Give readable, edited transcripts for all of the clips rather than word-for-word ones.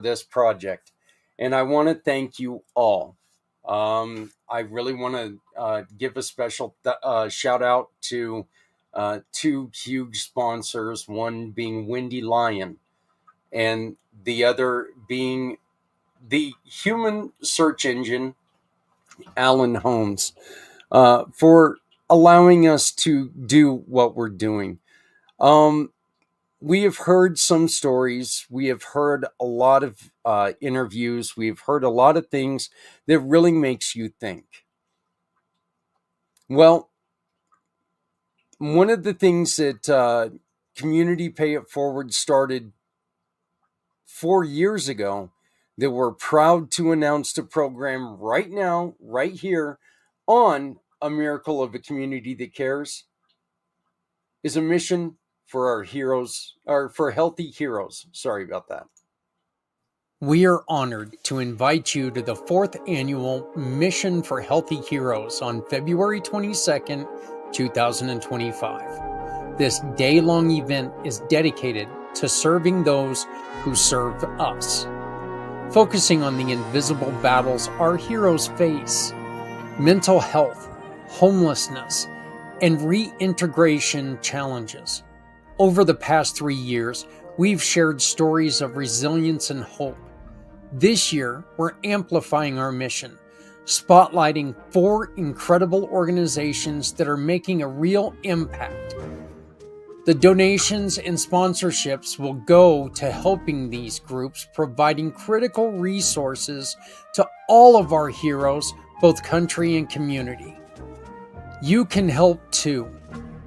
this project. And I want to thank you all. I really want to give a special shout out to two huge sponsors, one being Wendy Lyon, and the other being the human search engine, Alan Holmes, for allowing us to do what we're doing. Um, we have heard some stories. We have heard a lot of interviews. We've heard a lot of things that really makes you think. Well, one of the things that Community Pay It Forward started 4 years ago that we're proud to announce the program right now, right here on A Miracle of a Community That Cares is a mission for our heroes, or for healthy heroes. Sorry about that. We are honored to invite you to the 4th annual Mission for Healthy Heroes on February 22nd, 2025. This day-long event is dedicated to serving those who serve us, focusing on the invisible battles our heroes face: mental health, homelessness, and reintegration challenges. Over the past 3 years, we've shared stories of resilience and hope. This year, we're amplifying our mission, spotlighting 4 incredible organizations that are making a real impact. The donations and sponsorships will go to helping these groups, providing critical resources to all of our heroes, both country and community. You can help too.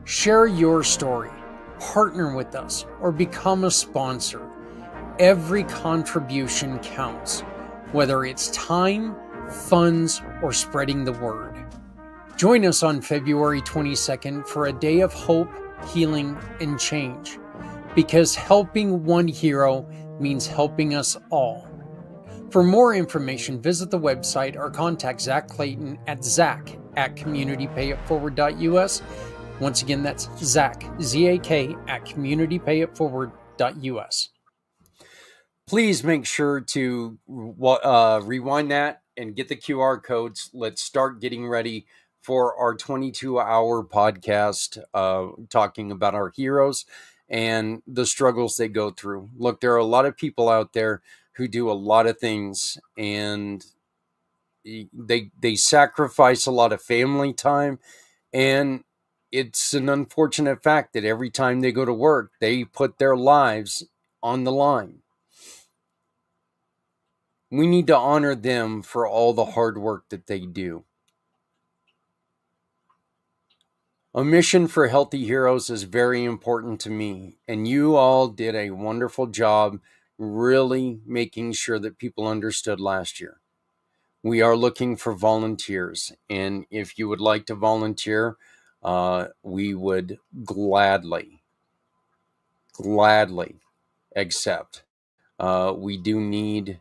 Share your story, partner with us, or become a sponsor. Every contribution counts, whether it's time, funds, or spreading the word. Join us on February 22nd for a day of hope, healing, and change, because helping one hero means helping us all. For more information, visit the website or contact Zak Clayton at zak@communitypayitforward.us. Once again, that's Zak, Z-A-K, at communitypayitforward.us. Please make sure to rewind that and get the QR codes. Let's start getting ready for our 22-hour podcast talking about our heroes and the struggles they go through. Look, there are a lot of people out there who do a lot of things, and they sacrifice a lot of family time, and it's an unfortunate fact that every time they go to work, they put their lives on the line. We need to honor them for all the hard work that they do. A mission for healthy heroes is very important to me, and you all did a wonderful job really making sure that people understood last year. We are looking for volunteers, and if you would like to volunteer, we would gladly accept. We do need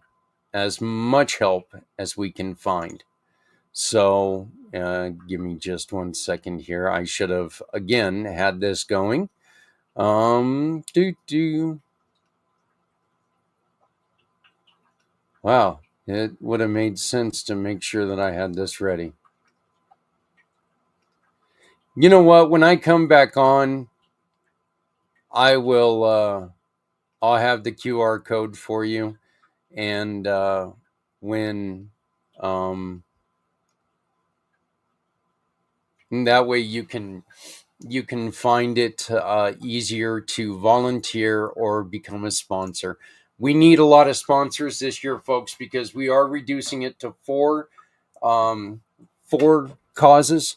as much help as we can find. So give me just 1 second here. I should have, again, had this going. Wow, it would have made sense to make sure that I had this ready. You know what? When I come back on, I will, I'll have the QR code for you. And when, that way you can find it easier to volunteer or become a sponsor. We need a lot of sponsors this year, folks, because we are reducing it to 4 causes,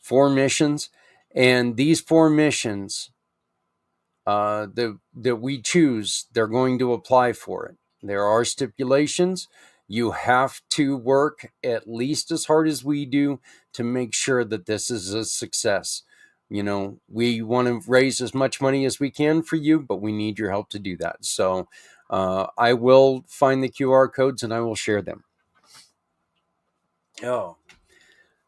4 missions, and these 4 missions that we choose, they're going to apply for it. There are stipulations. You have to work at least as hard as we do to make sure that this is a success. You know, we want to raise as much money as we can for you, but we need your help to do that. So I will find the QR codes and I will share them. Oh,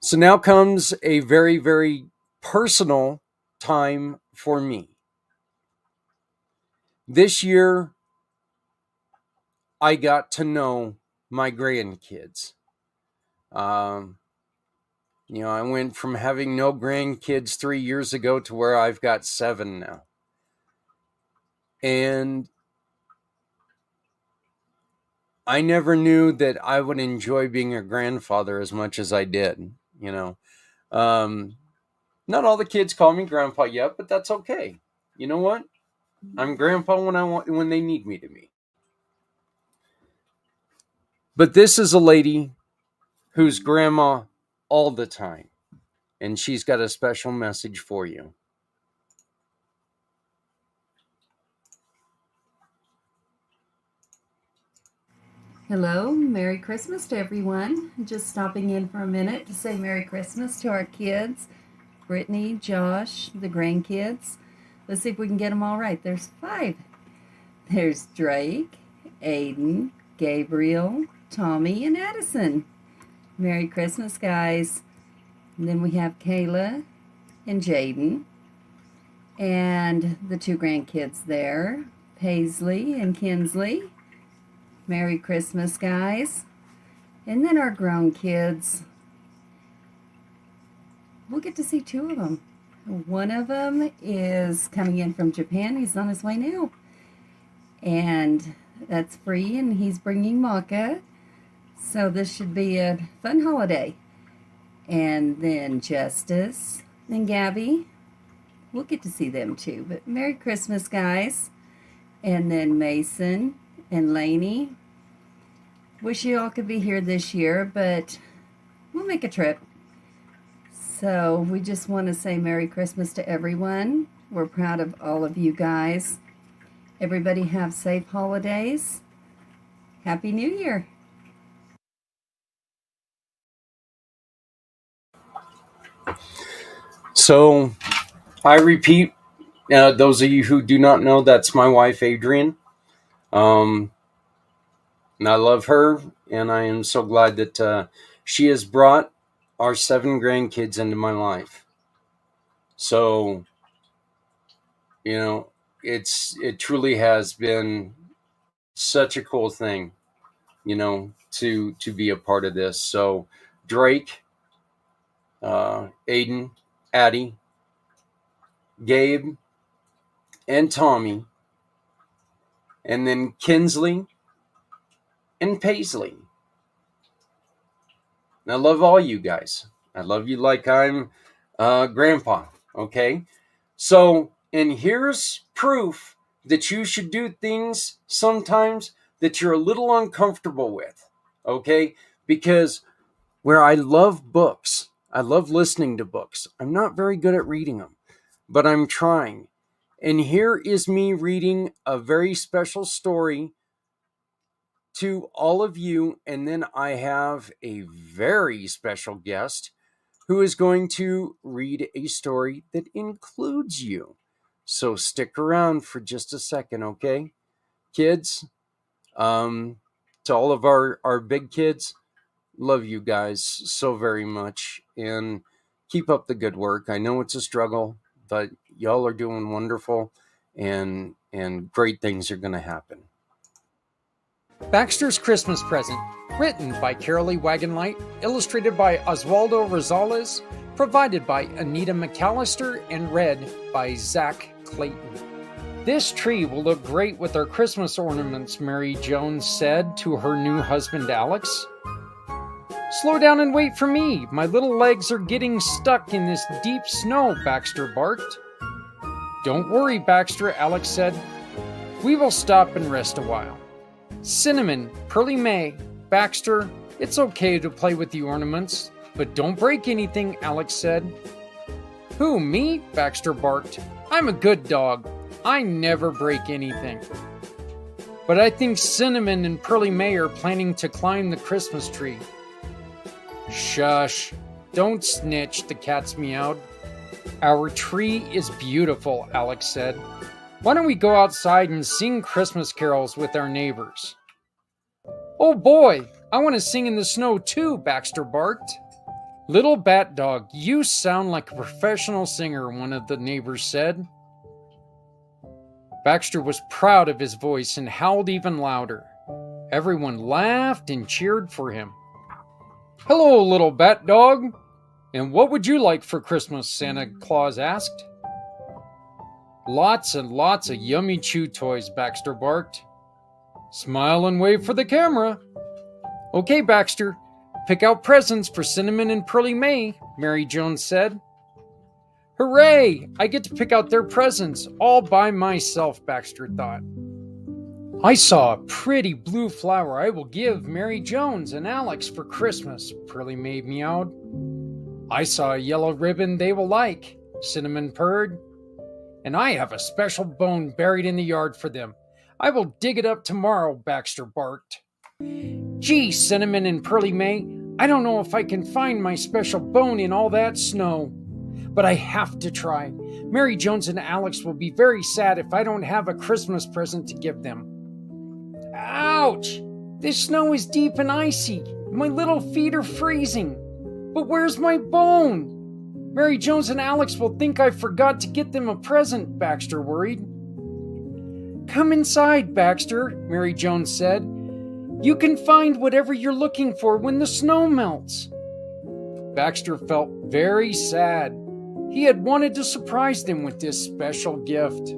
so now comes a very, very personal time for me. This year, I got to know my grandkids. I went from having no grandkids 3 years ago to where I've got 7 now. And I never knew that I would enjoy being a grandfather as much as I did, Not all the kids call me grandpa yet, but that's okay. You know what? I'm grandpa when they need me to be. But this is a lady who's grandma all the time, and she's got a special message for you. Hello, Merry Christmas to everyone. Just stopping in for a minute to say Merry Christmas to our kids, Brittany, Josh, the grandkids. Let's see if we can get them all right. There's 5. There's Drake, Aiden, Gabriel, Tommy, and Addison. Merry Christmas, guys. And then we have Kayla and Jaden. And the 2 grandkids there, Paisley and Kinsley. Merry Christmas, guys. And then our grown kids. We'll get to see 2 of them. One of them is coming in from Japan. He's on his way now. And that's free, and he's bringing maca. So this should be a fun holiday. And then Justice and Gabby. We'll get to see them too. But Merry Christmas, guys. And then Mason and Lainey. Wish you all could be here this year, but we'll make a trip. So we just want to say Merry Christmas to everyone. We're proud of all of you guys. Everybody have safe holidays. Happy New Year. So I repeat, those of you who do not know, that's my wife, Adrienne. And I love her, and I am so glad that she has brought our 7 grandkids into my life. So, it truly has been such a cool thing, to be a part of this. So, Drake, Aiden, Addie, Gabe, and Tommy, and then Kinsley and Paisley. And I love all you guys. I love you like I'm grandpa, okay? So, and here's proof that you should do things sometimes that you're a little uncomfortable with, okay? Because where I love books, I love listening to books. I'm not very good at reading them, but I'm trying. And here is me reading a very special story to all of you. And then I have a very special guest who is going to read a story that includes you. So stick around for just a second, okay? Kids, to all of our big kids, love you guys so very much, and keep up the good work. I know it's a struggle, but y'all are doing wonderful, and great things are going to happen. Baxter's Christmas Present, written by Carole Wagenlight, illustrated by Oswaldo Rosales, provided by Anita McAllister, and read by Zak Clayton. This tree will look great with our Christmas ornaments, Mary Jones said to her new husband Alex. Slow down and wait for me. My little legs are getting stuck in this deep snow, Baxter barked. Don't worry, Baxter, Alex said. We will stop and rest a while. Cinnamon, Pearly May, Baxter, it's okay to play with the ornaments, but don't break anything, Alex said. Who, me? Baxter barked. I'm a good dog. I never break anything. But I think Cinnamon and Pearly May are planning to climb the Christmas tree. Shush. Don't snitch, the cats meowed. Our tree is beautiful, Alex said. Why don't we go outside and sing Christmas carols with our neighbors? Oh boy, I want to sing in the snow too, Baxter barked. Little bat dog, you sound like a professional singer, one of the neighbors said. Baxter was proud of his voice and howled even louder. Everyone laughed and cheered for him. "Hello, little bat dog. And what would you like for Christmas?" Santa Claus asked. "Lots and lots of yummy chew toys," Baxter barked. "Smile and wave for the camera." "Okay, Baxter, pick out presents for Cinnamon and Pearly May," Mary Jones said. "Hooray! I get to pick out their presents all by myself," Baxter thought. "I saw a pretty blue flower I will give Mary Jones and Alex for Christmas," Pearly May meowed. "I saw a yellow ribbon they will like," Cinnamon purred. "And I have a special bone buried in the yard for them. I will dig it up tomorrow," Baxter barked. "Gee, Cinnamon and Pearly May, I don't know if I can find my special bone in all that snow. But I have to try. Mary Jones and Alex will be very sad if I don't have a Christmas present to give them." "Ouch! This snow is deep and icy. My little feet are freezing. But where's my bone? Mary Jones and Alex will think I forgot to get them a present," Baxter worried. "Come inside, Baxter," Mary Jones said. "You can find whatever you're looking for when the snow melts." Baxter felt very sad. He had wanted to surprise them with this special gift.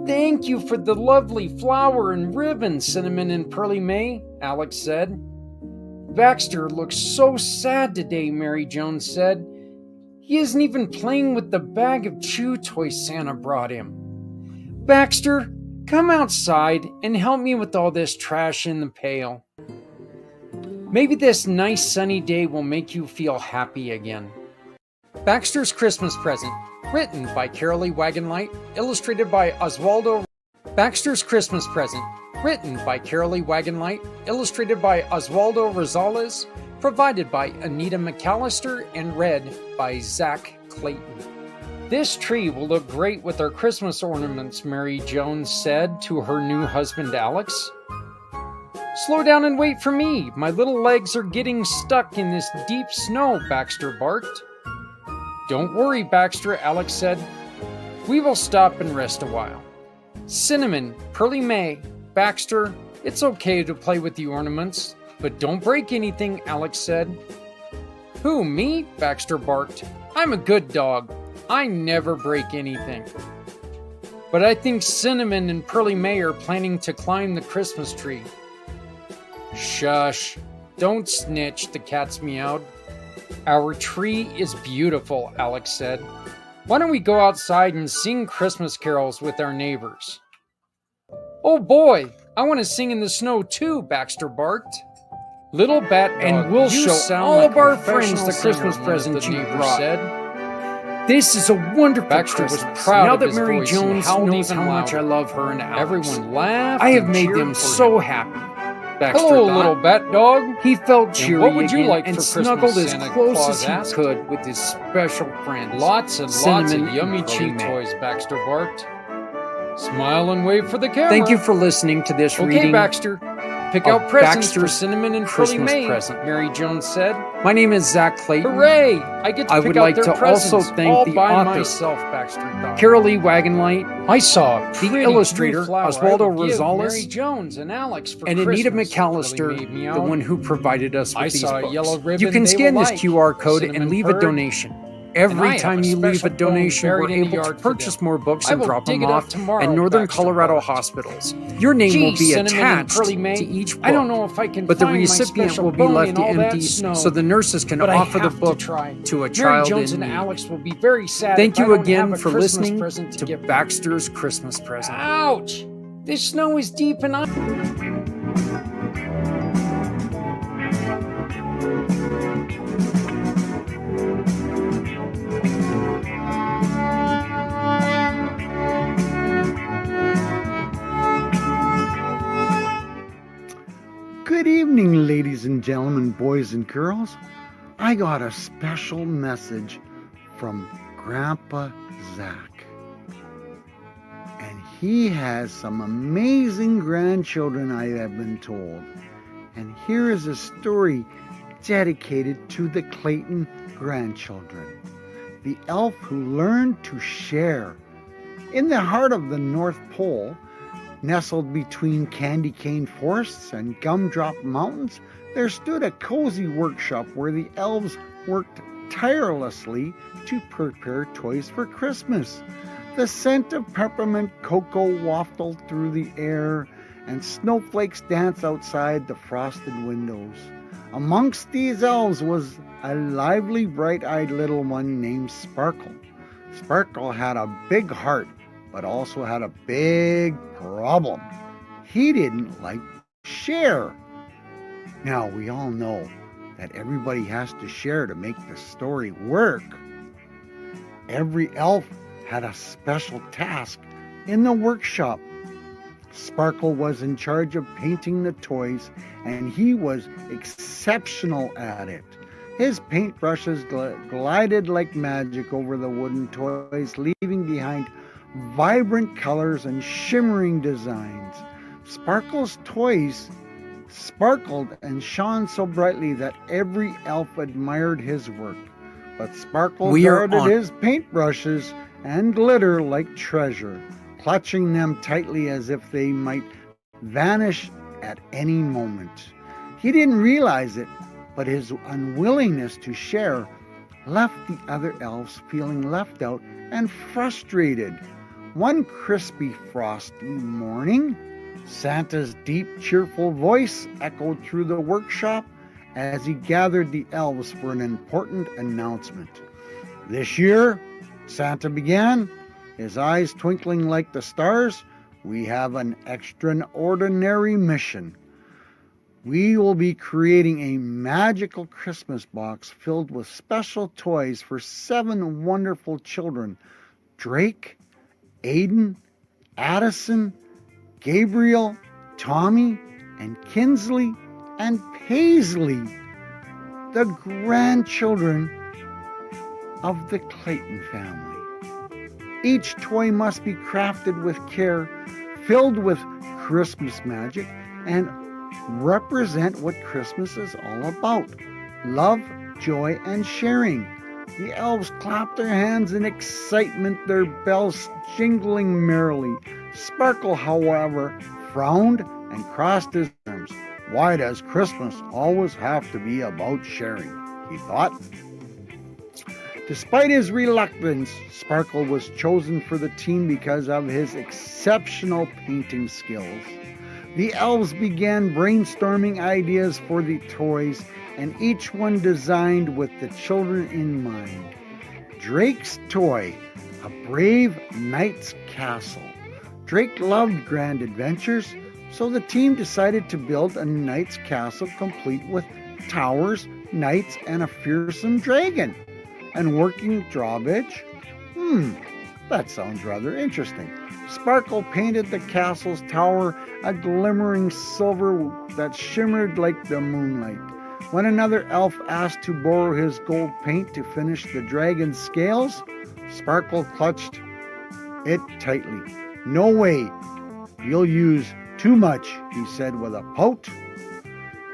"Thank you for the lovely flower and ribbon, Cinnamon and Pearly May," Alex said. "Baxter looks so sad today," Mary Jones said. "He isn't even playing with the bag of chew toys Santa brought him. Baxter, come outside and help me with all this trash in the pail. Maybe this nice sunny day will make you feel happy again." Baxter's Christmas Present, written by Carole Wagenlight, illustrated by Oswaldo. Baxter's Christmas Present, written by Carole Wagenlight, illustrated by Oswaldo Rosales, provided by Anita McAllister, and read by Zak Clayton. "This tree will look great with our Christmas ornaments," Mary Jones said to her new husband Alex. "Slow down and wait for me. My little legs are getting stuck in this deep snow," Baxter barked. "Don't worry, Baxter," Alex said. "We will stop and rest a while. Cinnamon, Pearly May, Baxter, it's okay to play with the ornaments, but don't break anything," Alex said. "Who, me?" Baxter barked. "I'm a good dog. I never break anything." "But I think Cinnamon and Pearly May are planning to climb the Christmas tree." "Shush. Don't snitch," the cats meowed. "Our tree is beautiful," Alex said. "Why don't we go outside and sing Christmas carols with our neighbors?" "Oh boy, I want to sing in the snow too," Baxter barked. "Little bat dog, And we'll you show sound all like of our a friends the professional Christmas singer," present the you neighbor brought. said. "This is a wonderful Baxter Christmas. was proud now of that his Mary voice and Jones howled knows even how much I louder. love her and Alex. Everyone laughed. I have and made cheered them for so him. happy." Baxter "Hello, thought. little bat dog. He felt cheery what would you again like and for snuggled Christmas, as Santa close Claus as he asked. could with his special friends. Lots and lots Cinnamon of yummy and Pearly chew May. toys," Baxter barked. "Smile and wave for the camera." Thank you for listening to this "Okay, reading. Baxter. Pick of out presents for Baxter's Cinnamon and Pearly Christmas May," present. Mary Jones said. My name is Zak Clayton. "Hooray! I get to I pick would out like their to presents also thank all the by author, myself," Baxter thought. Carole Wagenlight, "I saw a the pretty illustrator, blue flower Oswaldo I will give Rosales, Mary Jones and Alex for and Anita Christmas," McAllister, Pearly May the meowed. one who provided us with "I these saw a books. yellow ribbon You can they scan will this like," QR code Cinnamon and leave purred. a donation. "And I Every have time a you leave a special bone donation, we're buried in the able to yard for purchase them. more books I and will drop dig them it up off tomorrow," at Northern Baxter Colorado barked. hospitals. Your name "Gee, will be Cinnamon and attached Pearly May, to each book, I don't know if I can but the find my recipient special will be bone left in all that empty snow. so the nurses can But I offer the have to book try. to a Mary child Jones in and need. Alex will be very sad Thank if I you don't again have a for Christmas listening present to give them. Baxter's Christmas Present. Ouch! This snow is deep and Good evening, ladies and gentlemen, boys and girls. I got a special message from Grandpa Zak. And he has some amazing grandchildren, I have been told. And here is a story dedicated to the Clayton grandchildren. The elf who learned to share. In the heart of the North Pole, Nestled between candy cane forests and gumdrop mountains, there stood a cozy workshop where the elves worked tirelessly to prepare toys for Christmas. The scent of peppermint cocoa wafted through the air, and snowflakes danced outside the frosted windows. Amongst these elves was a lively, bright-eyed little one named Sparkle. Sparkle had a big heart, but also had a big problem. He didn't like to share. Now, we all know that everybody has to share to make the story work. Every elf had a special task in the workshop. Sparkle was in charge of painting the toys, and he was exceptional at it. His paintbrushes glided like magic over the wooden toys, leaving behind vibrant colors and shimmering designs. Sparkle's toys sparkled and shone so brightly that every elf admired his work. But Sparkle guarded his paintbrushes and glitter like treasure, clutching them tightly as if they might vanish at any moment. He didn't realize it, but his unwillingness to share left the other elves feeling left out and frustrated. One crispy, frosty morning, Santa's deep, cheerful voice echoed through the workshop as he gathered the elves for an important announcement. This year, Santa began, his eyes twinkling like the stars, we have an extraordinary mission. We will be creating a magical Christmas box filled with special toys for 7 wonderful children: Drake, Aiden, Addison, Gabriel, Tommy, and Kinsley, and Paisley, the grandchildren of the Clayton family. Each toy must be crafted with care, filled with Christmas magic, and represent what Christmas is all about: love, joy, and sharing. The elves clapped their hands in excitement, their bells jingling merrily. Sparkle, however, frowned and crossed his arms. Why does Christmas always have to be about sharing? He thought. Despite his reluctance, Sparkle was chosen for the team because of his exceptional painting skills. The elves began brainstorming ideas for the toys, and each one designed with the children in mind. Drake's toy, a brave knight's castle. Drake loved grand adventures, so the team decided to build a knight's castle complete with towers, knights, and a fearsome dragon. And working drawbridge? That sounds rather interesting. Sparkle painted the castle's tower a glimmering silver that shimmered like the moonlight. When another elf asked to borrow his gold paint to finish the dragon's scales, Sparkle clutched it tightly. No way, you'll use too much, he said with a pout.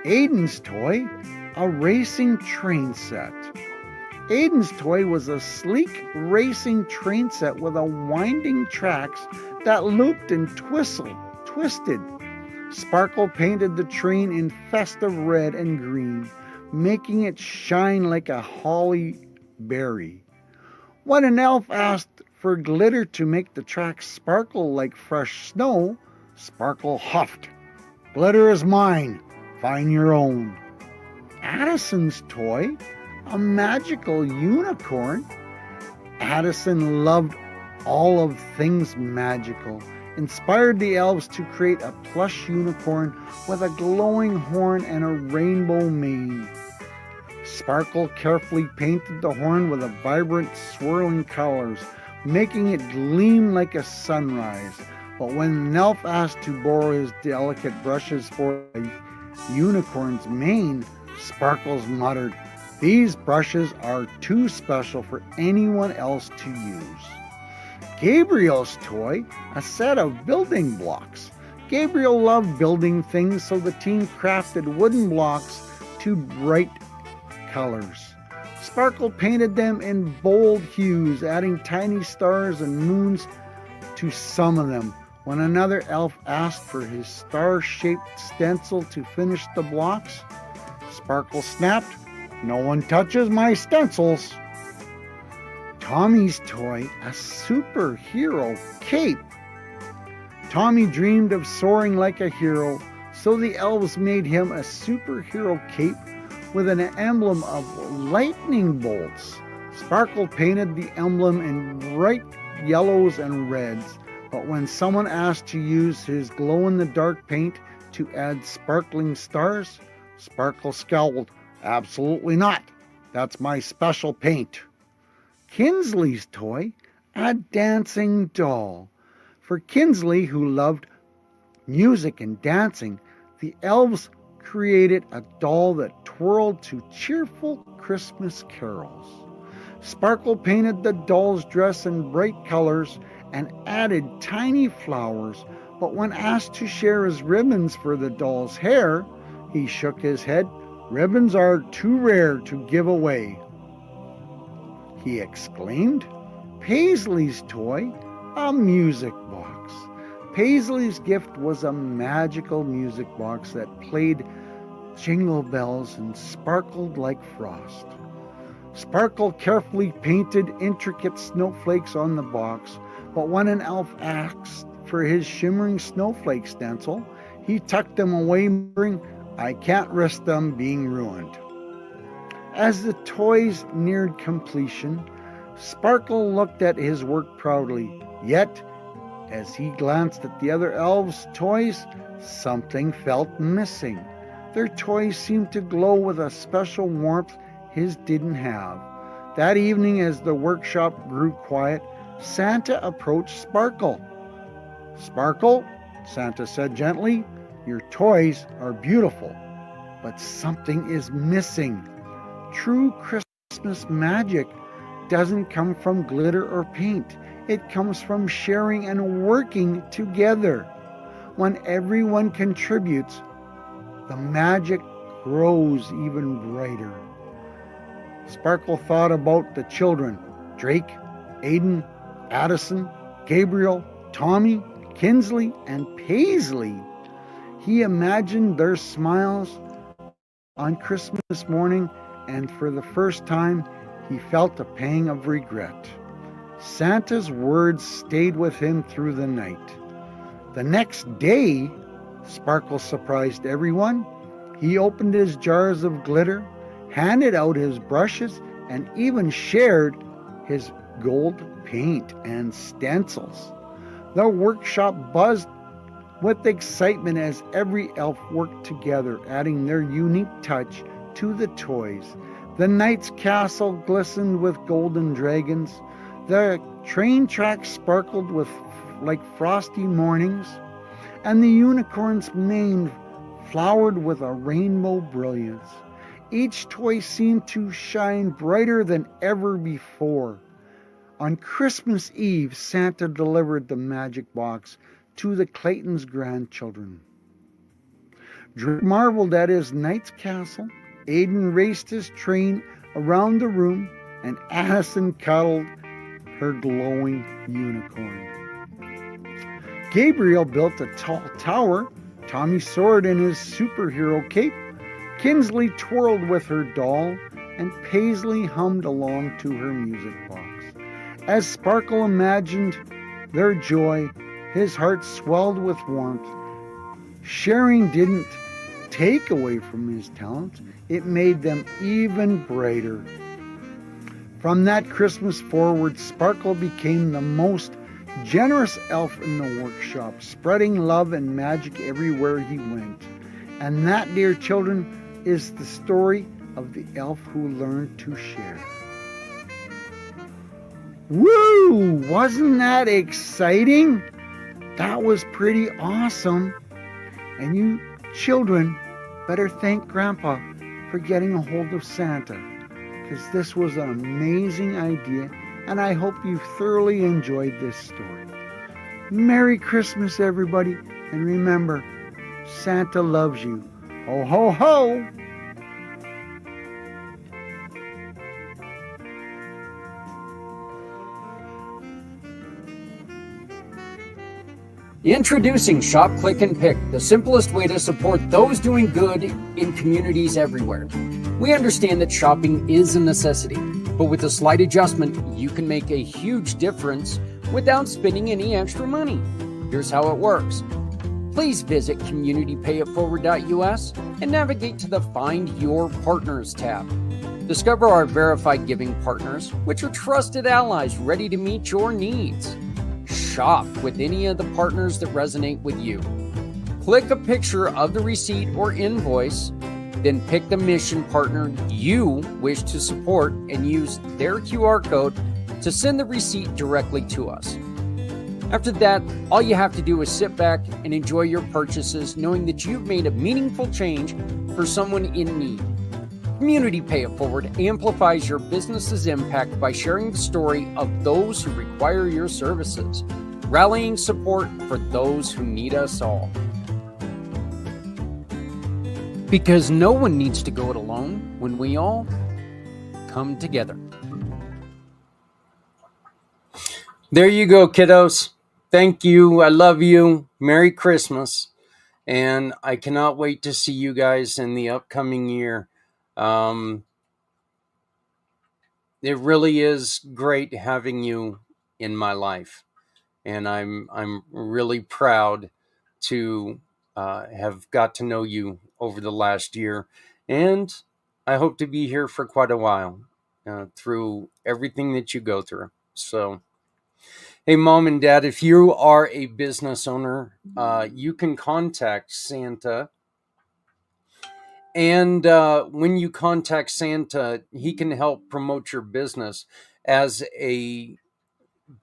Aiden's toy, a racing train set. Aiden's toy was a sleek racing train set with a winding tracks that looped and twisted. Sparkle painted the train in festive red and green, making it shine like a holly berry. When an elf asked for glitter to make the tracks sparkle like fresh snow, Sparkle huffed. Glitter is mine. Find your own. Addison's toy, a magical unicorn. Addison loved all of things magical, inspired the elves to create a plush unicorn with a glowing horn and a rainbow mane. Sparkle carefully painted the horn with a vibrant swirling colors, making it gleam like a sunrise. But when an elf asked to borrow his delicate brushes for a unicorn's mane, Sparkles muttered, "These brushes are too special for anyone else to use." Gabriel's toy, a set of building blocks. Gabriel loved building things, so the team crafted wooden blocks to bright colors. Sparkle painted them in bold hues, adding tiny stars and moons to some of them. When another elf asked for his star-shaped stencil to finish the blocks, Sparkle snapped, "No one touches my stencils." Tommy's toy, a superhero cape. Tommy dreamed of soaring like a hero, so the elves made him a superhero cape with an emblem of lightning bolts. Sparkle painted the emblem in bright yellows and reds, but when someone asked to use his glow-in-the-dark paint to add sparkling stars, Sparkle scowled, "Absolutely not. That's my special paint." Kinsley's toy, a dancing doll. For Kinsley, who loved music and dancing, the elves created a doll that twirled to cheerful Christmas carols. Sparkle painted the doll's dress in bright colors and added tiny flowers, but when asked to share his ribbons for the doll's hair, he shook his head. "Ribbons are too rare to give away," he exclaimed. Paisley's toy, a music box. Paisley's gift was a magical music box that played jingle bells and sparkled like frost. Sparkle carefully painted intricate snowflakes on the box, but when an elf asked for his shimmering snowflake stencil, he tucked them away, muttering, "I can't risk them being ruined." As the toys neared completion, Sparkle looked at his work proudly. Yet, as he glanced at the other elves' toys, something felt missing. Their toys seemed to glow with a special warmth his didn't have. That evening, as the workshop grew quiet, Santa approached Sparkle. "Sparkle," Santa said gently, "your toys are beautiful, but something is missing. True Christmas magic doesn't come from glitter or paint. It comes from sharing and working together. When everyone contributes, the magic grows even brighter." Sparkle thought about the children, Drake, Aiden, Addison, Gabriel, Tommy, Kinsley, and Paisley. He imagined their smiles on Christmas morning, and for the first time, he felt a pang of regret. Santa's words stayed with him through the night. The next day, Sparkle surprised everyone. He opened his jars of glitter, handed out his brushes, and even shared his gold paint and stencils. The workshop buzzed with excitement as every elf worked together, adding their unique touch to the toys. The knight's castle glistened with golden dragons. The train tracks sparkled like frosty mornings, and the unicorn's mane flowered with a rainbow brilliance. Each toy seemed to shine brighter than ever before. On Christmas Eve, Santa delivered the magic box to the Clayton's grandchildren. Drake marveled at his knight's castle. Aiden raced his train around the room, and Addison cuddled her glowing unicorn. Gabriel built a tall tower. Tommy soared in his superhero cape. Kinsley twirled with her doll, and Paisley hummed along to her music box. As Sparkle imagined their joy, his heart swelled with warmth. Sharing didn't take away from his talents, it made them even brighter. From that Christmas forward, Sparkle became the most generous elf in the workshop, spreading love and magic everywhere he went. And that, dear children, is the story of the elf who learned to share. Woo! Wasn't that exciting? That was pretty awesome. And you children better thank Grandpa for getting a hold of Santa, because this was an amazing idea, and I hope you thoroughly enjoyed this story. Merry Christmas, everybody, and remember, Santa loves you. Ho, ho, ho! Introducing Shop, Click, and Pick, the simplest way to support those doing good in communities everywhere. We understand that shopping is a necessity, but with a slight adjustment, you can make a huge difference without spending any extra money. Here's how it works. Please visit communitypayitforward.us and navigate to the Find Your Partners tab. Discover our verified giving partners, which are trusted allies ready to meet your needs. Shop with any of the partners that resonate with you. Click a picture of the receipt or invoice, then pick the mission partner you wish to support and use their QR code to send the receipt directly to us. After that, all you have to do is sit back and enjoy your purchases, knowing that you've made a meaningful change for someone in need. Community Pay It Forward amplifies your business's impact by sharing the story of those who require your services, rallying support for those who need us all. Because no one needs to go it alone when we all come together. There you go, kiddos. Thank you. I love you. Merry Christmas. And I cannot wait to see you guys in the upcoming year. It really is great having you in my life. And I'm really proud to have got to know you over the last year. And I hope to be here for quite a while through everything that you go through. So, hey, Mom and Dad, if you are a business owner, you can contact Santa. And when you contact Santa, he can help promote your business as a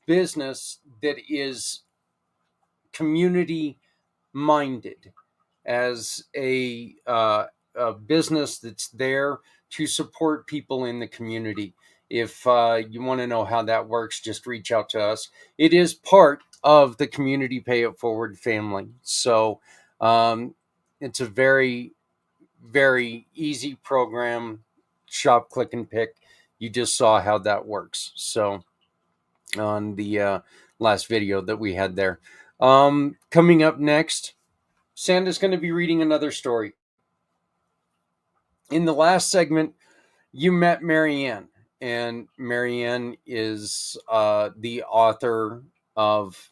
business that is community minded, as a business that's there to support people in the community. If you want to know how that works, just reach out to us. It is part of the Community Pay It Forward family. So it's a very, very easy program. Shop, click, and pick. You just saw how that works. So on the last video that we had there. Coming up next, Santa's going to be reading another story. In the last segment, you met Maianne, and Maianne is the author of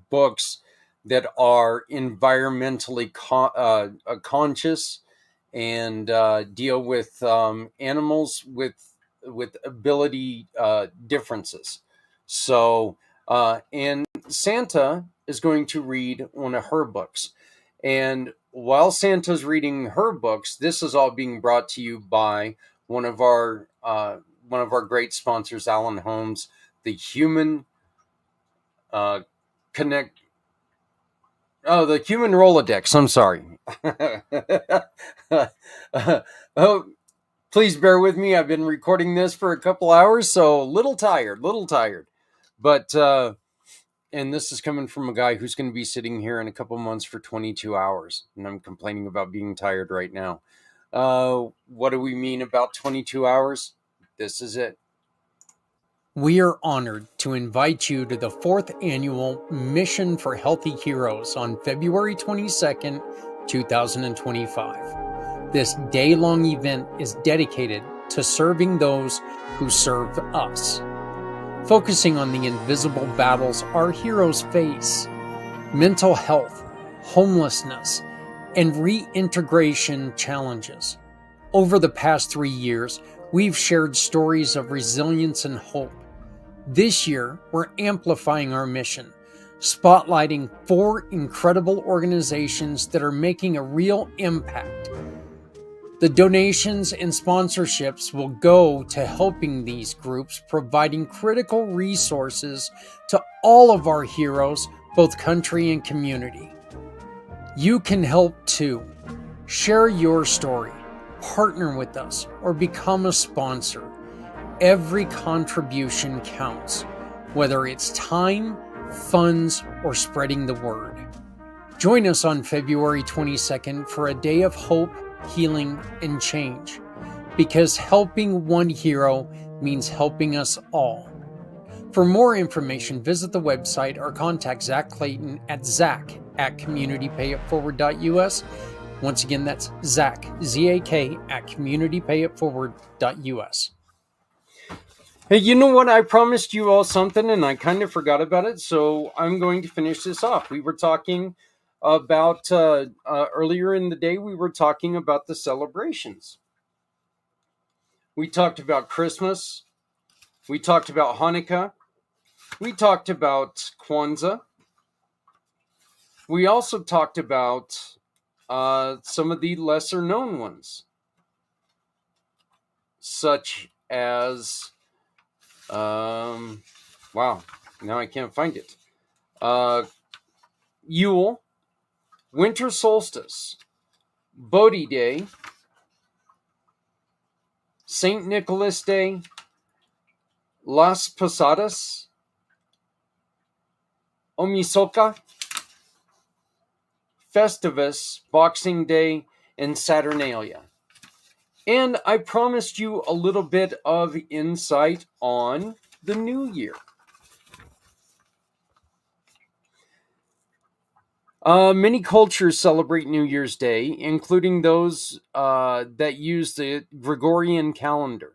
books that are environmentally conscious and deal with animals with ability differences. So, and Santa is going to read one of her books. And while Santa's reading her books, this is all being brought to you by one of our great sponsors, Alan Holmes, the Human Connect. Oh, the Human Rolodex. I'm sorry. Oh, please bear with me. I've been recording this for a couple hours, so a little tired. But and this is coming from a guy who's going to be sitting here in a couple months for 22 hours. And I'm complaining about being tired right now. What do we mean about 22 hours? This is it. We are honored to invite you to the 4th annual Mission for Healthy Heroes on February 22nd, 2025. This day-long event is dedicated to serving those who serve us, focusing on the invisible battles our heroes face: mental health, homelessness, and reintegration challenges. Over the past 3 years, we've shared stories of resilience and hope. This year, we're amplifying our mission, spotlighting 4 incredible organizations that are making a real impact. The donations and sponsorships will go to helping these groups, providing critical resources to all of our heroes, both country and community. You can help too. Share your story, partner with us, or become a sponsor. Every contribution counts, whether it's time, funds, or spreading the word. Join us on February 22nd for a day of hope, healing, and change, because helping one hero means helping us all. For more information, visit the website or contact Zak Clayton at zak@communitypayitforward.us. Once again, that's Zak, Z-A-K, at communitypayitforward.us. Hey, you know what? I promised you all something and I kind of forgot about it, so I'm going to finish this off. We were talking about, earlier in the day, we were talking about the celebrations. We talked about Christmas. We talked about Hanukkah. We talked about Kwanzaa. We also talked about some of the lesser known ones, such as, wow, now I can't find it. Yule, Winter Solstice, Bodhi Day, St. Nicholas Day, Las Posadas, Omisoka, Festivus, Boxing Day, and Saturnalia. And I promised you a little bit of insight on the new year. Many cultures celebrate New Year's Day, including those that use the Gregorian calendar,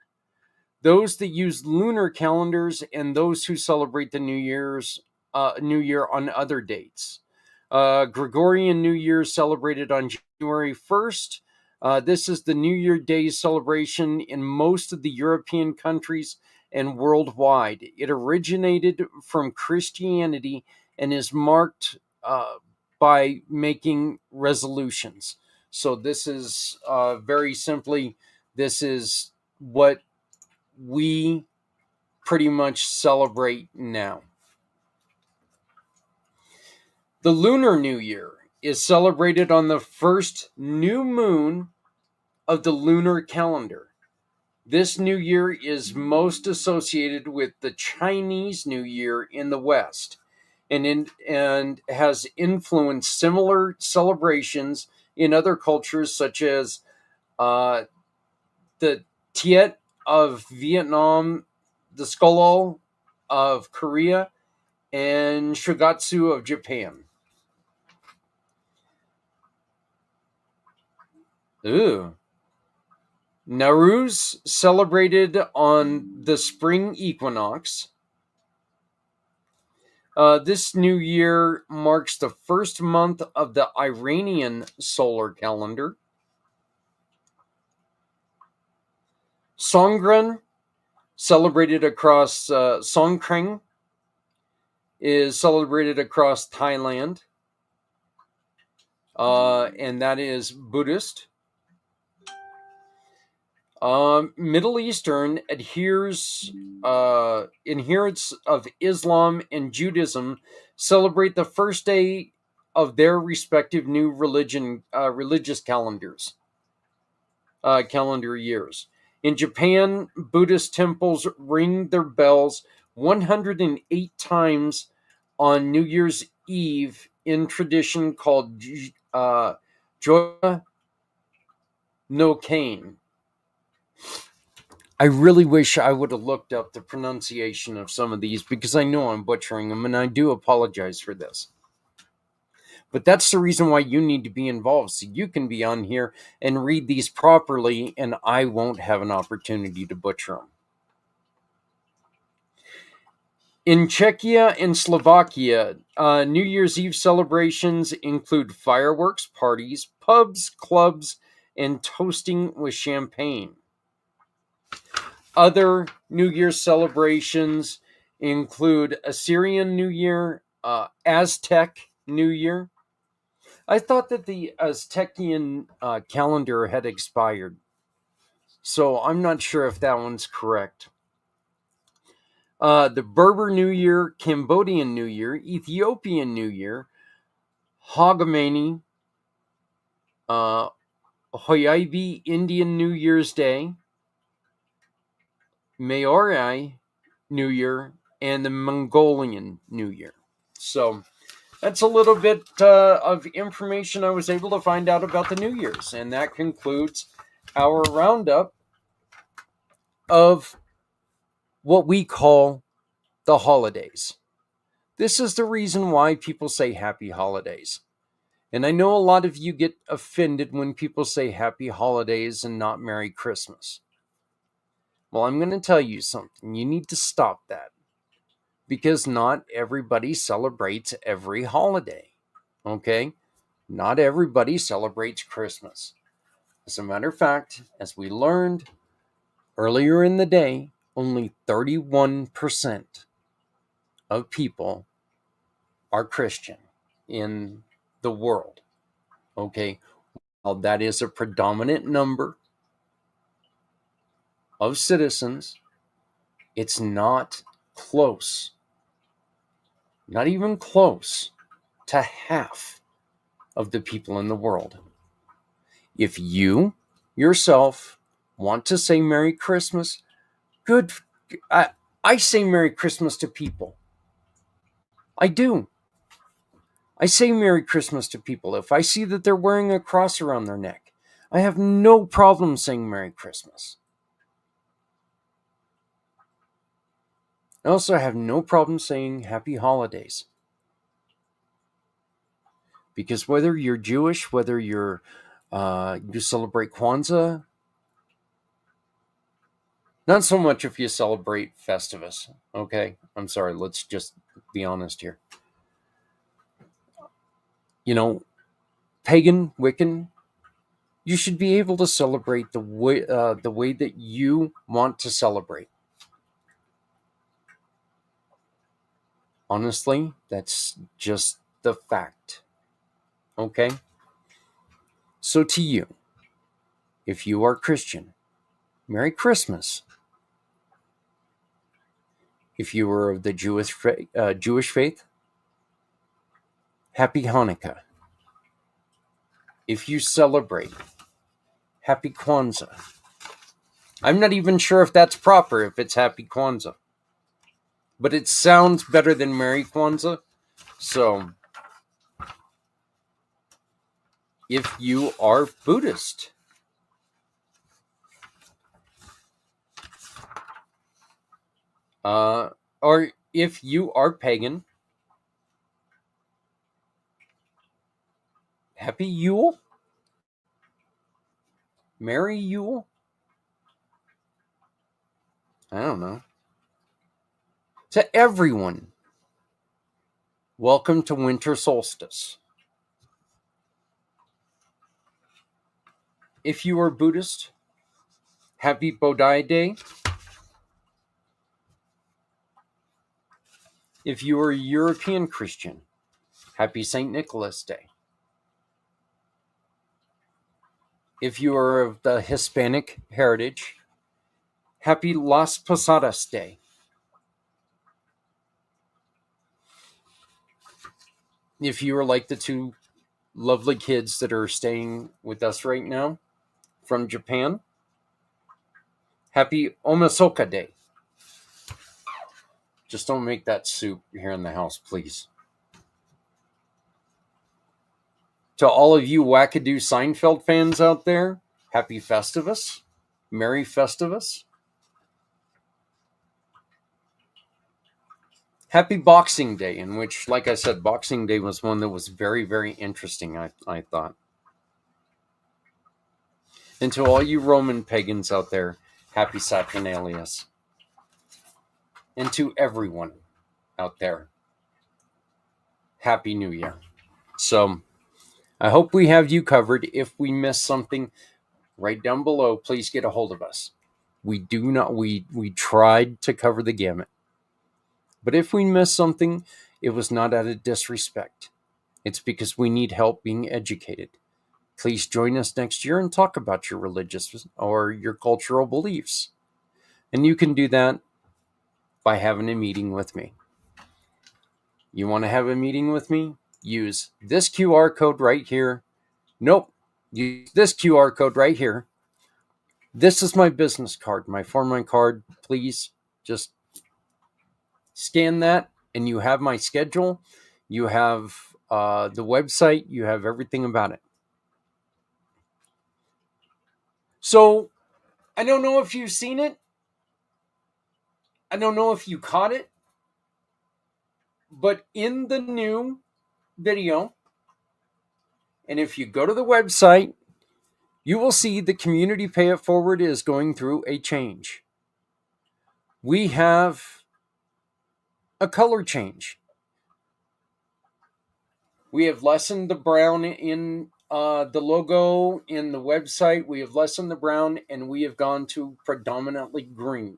those that use lunar calendars, and those who celebrate the New Year on other dates. Gregorian New Year is celebrated on January 1st. This is the New Year Day celebration in most of the European countries and worldwide. It originated from Christianity and is marked by making resolutions. So this is very simply, this is what we pretty much celebrate now. The Lunar New Year is celebrated on the first new moon of the lunar calendar. This new year is most associated with the Chinese New Year in the West, and has influenced similar celebrations in other cultures, such as the Tiet of Vietnam, the Skolol of Korea, and Shogatsu of Japan. Nowruz, celebrated on the spring equinox. This new year marks the first month of the Iranian solar calendar. Songkran, celebrated across Songkran, is celebrated across Thailand, and that is Buddhist. Middle Eastern adherents of Islam and Judaism celebrate the first day of their respective new religious calendar years. In Japan, Buddhist temples ring their bells 108 times on New Year's Eve in tradition called Joya no Kane. I really wish I would have looked up the pronunciation of some of these, because I know I'm butchering them, and I do apologize for this. But that's the reason why you need to be involved, so you can be on here and read these properly, and I won't have an opportunity to butcher them. In Czechia and Slovakia, New Year's Eve celebrations include fireworks, parties, pubs, clubs, and toasting with champagne. Other New Year's celebrations include Assyrian New Year, Aztec New Year. I thought that the Aztecian calendar had expired, so I'm not sure if that one's correct. The Berber New Year, Cambodian New Year, Ethiopian New Year, Hogmanay, Hoiabi Indian New Year's Day, Maori New Year, and the Mongolian New Year. So that's a little bit of information I was able to find out about the New Year's, and that concludes our roundup of what we call the holidays. This is the reason why people say happy holidays. And I know a lot of you get offended when people say happy holidays and not Merry Christmas. Well, I'm going to tell you something. You need to stop that. Because not everybody celebrates every holiday. Okay? Not everybody celebrates Christmas. As a matter of fact, as we learned earlier in the day, only 31% of people are Christian in the world. Okay? Well, that is a predominant number of citizens. It's not close, not even close to half of the people in the world. If you yourself want to say Merry Christmas, good. I say Merry Christmas to people. I do. I say Merry Christmas to people. If I see that they're wearing a cross around their neck, I have no problem saying Merry Christmas. I also have no problem saying Happy Holidays. Because whether you're Jewish, whether you celebrate Kwanzaa, not so much if you celebrate Festivus, okay? I'm sorry, let's just be honest here. You know, pagan, Wiccan, you should be able to celebrate the way that you want to celebrate. Honestly, that's just the fact, okay? So to you, if you are Christian, Merry Christmas. If you are of the Jewish faith, Happy Hanukkah. If you celebrate, Happy Kwanzaa. I'm not even sure if that's proper, if it's Happy Kwanzaa. But it sounds better than Merry Kwanzaa. So, if you are Buddhist, or if you are pagan, Happy Yule, Merry Yule. I don't know. To everyone, welcome to winter solstice. If you are Buddhist, Happy Bodhi Day. If you are a European Christian, Happy St. Nicholas Day. If you are of the Hispanic heritage, Happy Las Posadas Day. If you are like the two lovely kids that are staying with us right now from Japan, Happy Omisoka Day. Just don't make that soup here in the house, please. To all of you Wackadoo Seinfeld fans out there, Happy Festivus. Merry Festivus. Happy Boxing Day, in which, like I said, Boxing Day was one that was very, very interesting, I thought. And to all you Roman pagans out there, Happy Saturnalius. And to everyone out there, Happy New Year. So, I hope we have you covered. If we miss something, right down below, please get a hold of us. We tried to cover the gamut. But if we miss something, it was not out of disrespect. It's because we need help being educated. Please join us next year and talk about your religious or your cultural beliefs. And you can do that by having a meeting with me. You want to have a meeting with me? Use this QR code right here. Nope. Use this QR code right here. This is my business card, my For-Mine card. Please just scan that and you have my schedule. You have the website. You have everything about it. So I don't know if you've seen it. I don't know if you caught it. But in the new video, and if you go to the website, you will see the Community Pay It Forward is going through a change. We have a color change. We have lessened the brown in the logo in the website. We have lessened the brown, and we have gone to predominantly green.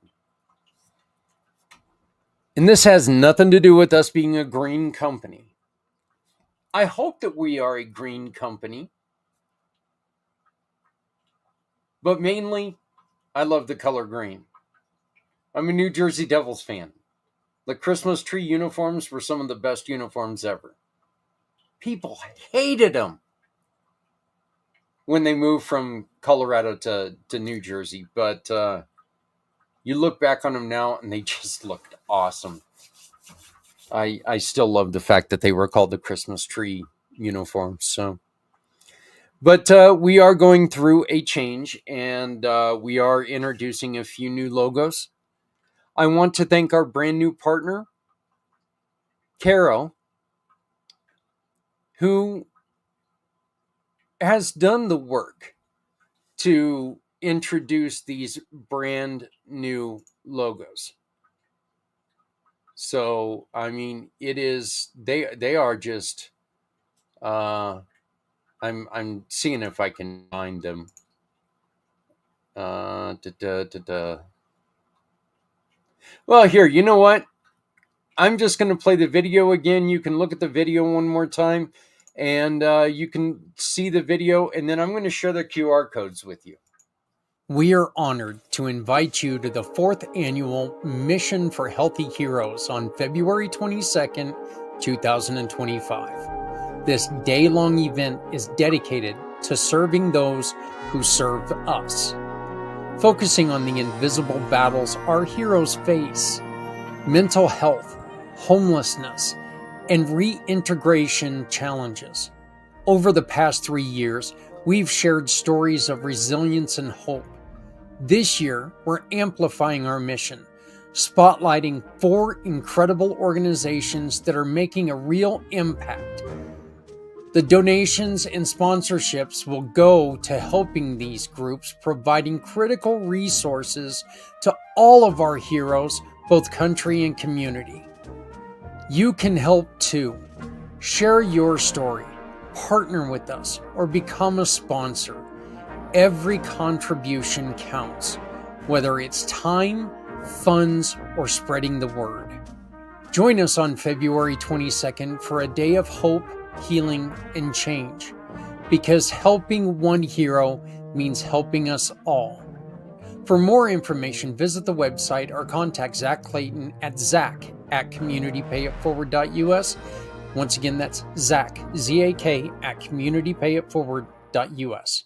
And this has nothing to do with us being a green company. I hope that we are a green company. But mainly, I love the color green. I'm a New Jersey Devils fan. The Christmas tree uniforms were some of the best uniforms ever. People hated them when they moved from Colorado to New Jersey. But you look back on them now, and they just looked awesome. I still love the fact that they were called the Christmas tree uniforms. So, but we are going through a change, and we are introducing a few new logos. I want to thank our brand new partner, Carole, who has done the work to introduce these brand new logos. So, I mean, it is they are just I'm seeing if I can find them. Well, here, you know what? I'm just going to play the video again. You can look at the video one more time, and you can see the video, and then I'm going to share the QR codes with you. We are honored to invite you to the 4th annual Mission for Healthy Heroes on February 22nd, 2025. This day-long event is dedicated to serving those who serve us, focusing on the invisible battles our heroes face: mental health, homelessness, and reintegration challenges. Over the past 3 years, we've shared stories of resilience and hope. This year, we're amplifying our mission, spotlighting 4 incredible organizations that are making a real impact. The donations and sponsorships will go to helping these groups, providing critical resources to all of our heroes, both country and community. You can help too. Share your story, partner with us, or become a sponsor. Every contribution counts, whether it's time, funds, or spreading the word. Join us on February 22nd for a day of hope, healing, and change, because helping one hero means helping us all. For more information, visit the website or contact Zak Clayton at zak@communitypayitforward.us. Once again, that's Zak, Z-A-K, at communitypayitforward.us.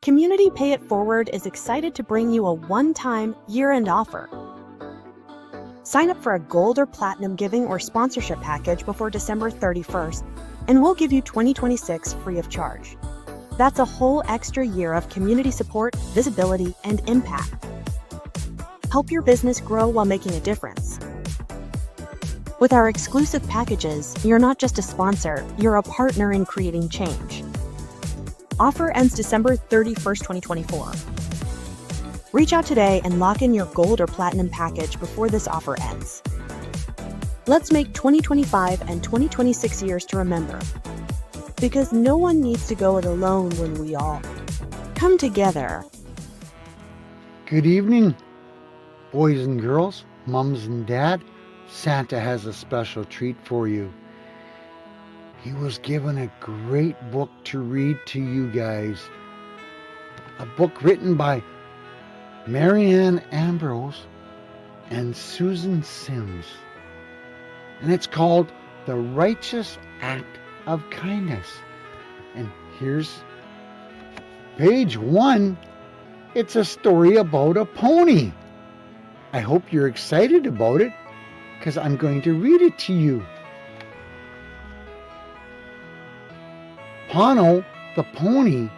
Community Pay It Forward is excited to bring you a one-time year-end offer. Sign up for a gold or platinum giving or sponsorship package before December 31st, and we'll give you 2026 free of charge. That's a whole extra year of community support, visibility, and impact. Help your business grow while making a difference. With our exclusive packages, you're not just a sponsor, you're a partner in creating change. Offer ends December 31st, 2024. Reach out today and lock in your gold or platinum package before this offer ends. Let's make 2025 and 2026 years to remember. Because no one needs to go it alone when we all come together. Good evening, boys and girls, mums and dad. Santa has a special treat for you. He was given a great book to read to you guys. A book written by Maianne Ambrose and Susan Sims. And it's called The Righteous Act of Kindness. And here's page 1. It's a story about a pony. I hope you're excited about it, because I'm going to read it to you. Pono, the pony,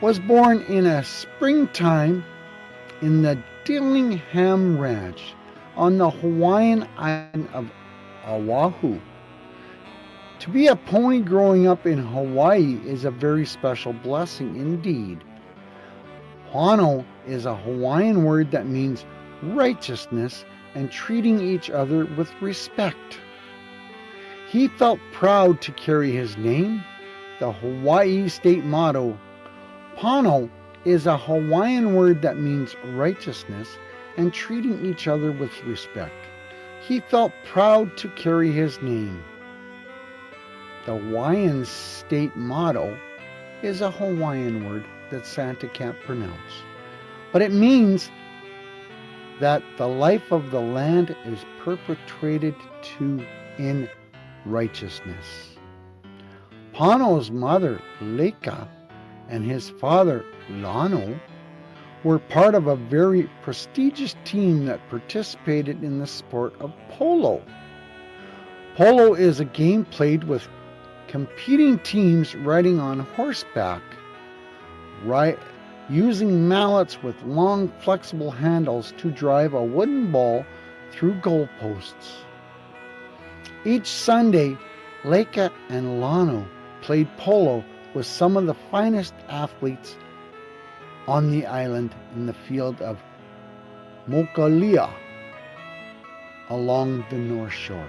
was born in a springtime in the Dillingham Ranch on the Hawaiian island of Oahu. To be a pony growing up in Hawaii is a very special blessing indeed. Pono is a Hawaiian word that means righteousness and treating each other with respect. He felt proud to carry his name. The Hawaii state motto, Pono, is a Hawaiian word that means righteousness and treating each other with respect. He felt proud to carry his name. The Hawaiian state motto is a Hawaiian word that Santa can't pronounce, but it means that the life of the land is perpetrated in righteousness. Pono's mother, Leka, and his father, Lano, were part of a very prestigious team that participated in the sport of polo. Polo is a game played with competing teams riding on horseback, using mallets with long, flexible handles to drive a wooden ball through goalposts. Each Sunday, Leka and Lano played polo with some of the finest athletes on the island in the field of Mokalia along the North Shore.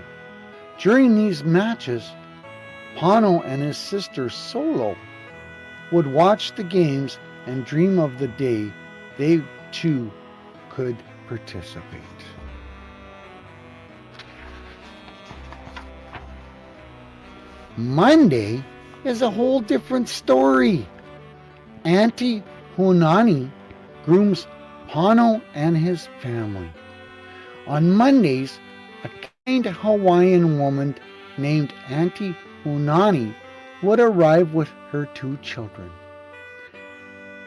During these matches, Pono and his sister Solo would watch the games and dream of the day they too could participate. Monday is a whole different story. Auntie Hunani grooms Pono and his family. On Mondays, a kind Hawaiian woman named Auntie Hunani would arrive with her 2 children,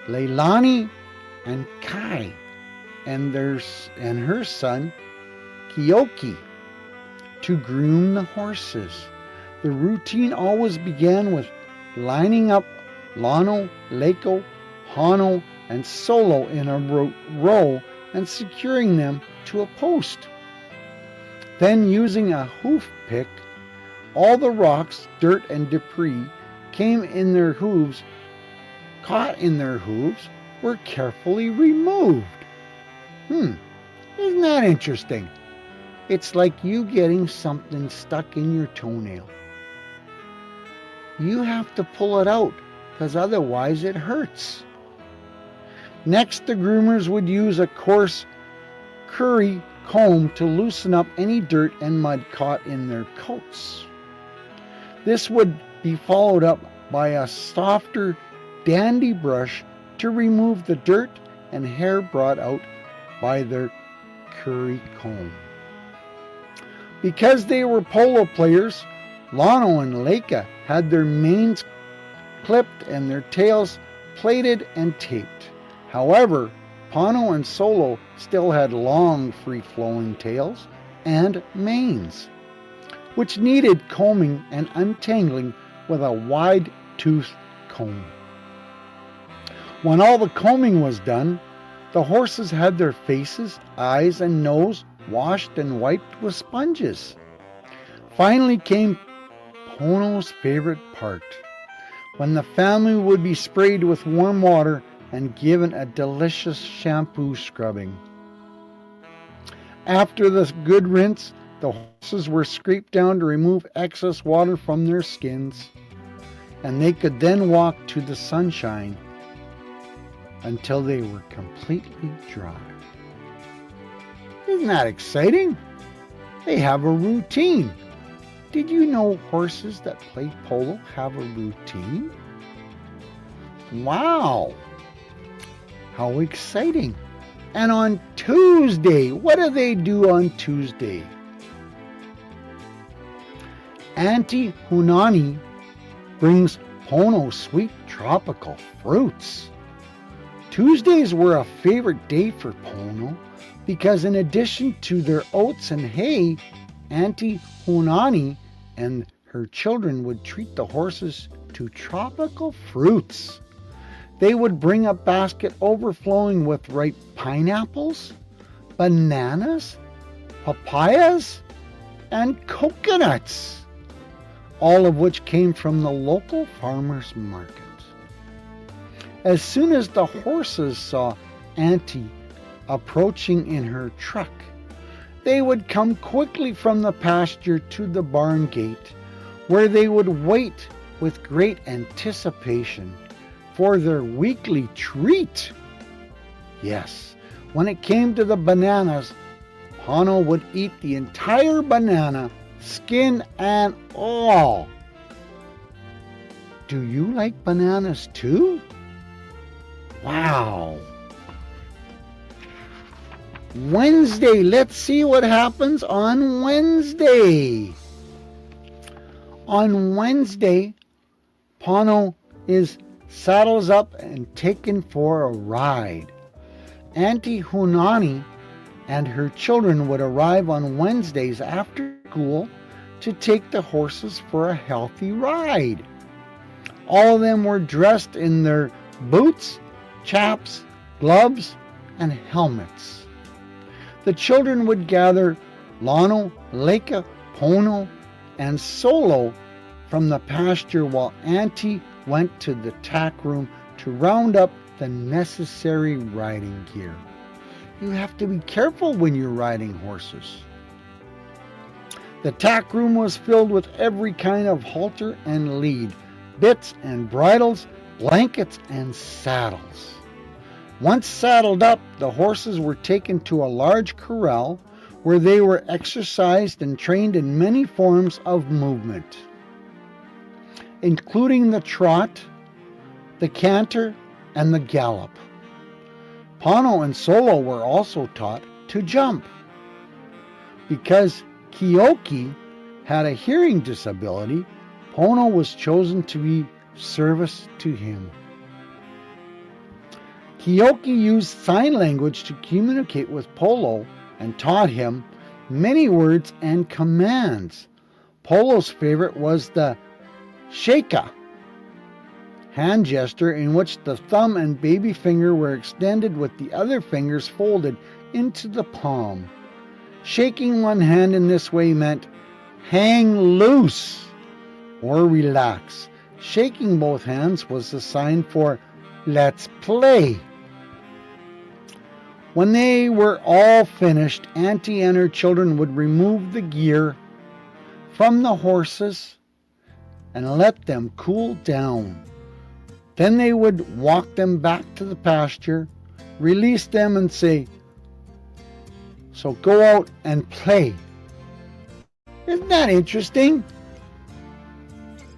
Leilani and Kai, and her son Kioki, to groom the horses. The routine always began with lining up Lano, Leko, Hano, and Solo in a row and securing them to a post. Then, using a hoof pick, all the rocks, dirt, and debris caught in their hooves were carefully removed. Isn't that interesting? It's like you getting something stuck in your toenail. You have to pull it out, because otherwise it hurts. Next, the groomers would use a coarse curry comb to loosen up any dirt and mud caught in their coats. This would be followed up by a softer dandy brush to remove the dirt and hair brought out by their curry comb. Because they were polo players, Lano and Leka had their manes clipped and their tails plated and taped. However, Pono and Solo still had long, free-flowing tails and manes, which needed combing and untangling with a wide-toothed comb. When all the combing was done, the horses had their faces, eyes, and nose washed and wiped with sponges. Finally came Pono's favorite part, when the family would be sprayed with warm water and given a delicious shampoo scrubbing. After this good rinse, the horses were scraped down to remove excess water from their skins, and they could then walk to the sunshine until they were completely dry. Isn't that exciting? They have a routine. Did you know horses that play polo have a routine? Wow! How exciting! And on Tuesday, what do they do on Tuesday? Auntie Hunani brings Pono sweet tropical fruits. Tuesdays were a favorite day for Pono because in addition to their oats and hay, Auntie Hunani and her children would treat the horses to tropical fruits. They would bring a basket overflowing with ripe pineapples, bananas, papayas, and coconuts, all of which came from the local farmers market. As soon as the horses saw Auntie approaching in her truck, they would come quickly from the pasture to the barn gate, where they would wait with great anticipation for their weekly treat. Yes, when it came to the bananas, Pono would eat the entire banana, skin and all. Do you like bananas too? Wow. Wednesday, let's see what happens on Wednesday. On Wednesday, Pono saddles up and taken for a ride. Auntie Hunani and her children would arrive on Wednesdays after school to take the horses for a healthy ride. All of them were dressed in their boots, chaps, gloves, and helmets. The children would gather Lano, Leica, Pono, and Solo from the pasture while Auntie went to the tack room to round up the necessary riding gear. You have to be careful when you're riding horses. The tack room was filled with every kind of halter and lead, bits and bridles, blankets and saddles. Once saddled up, the horses were taken to a large corral where they were exercised and trained in many forms of movement, including the trot, the canter, and the gallop. Pono and Solo were also taught to jump. Because Kyoki had a hearing disability, Pono was chosen to be service to him. Kyoki used sign language to communicate with Polo and taught him many words and commands. Polo's favorite was the shaka hand gesture, in which the thumb and baby finger were extended with the other fingers folded into the palm. Shaking one hand in this way meant hang loose or relax. Shaking both hands was the sign for let's play. When they were all finished, Auntie and her children would remove the gear from the horses and let them cool down. Then they would walk them back to the pasture, release them and say, "So go out and play." Isn't that interesting?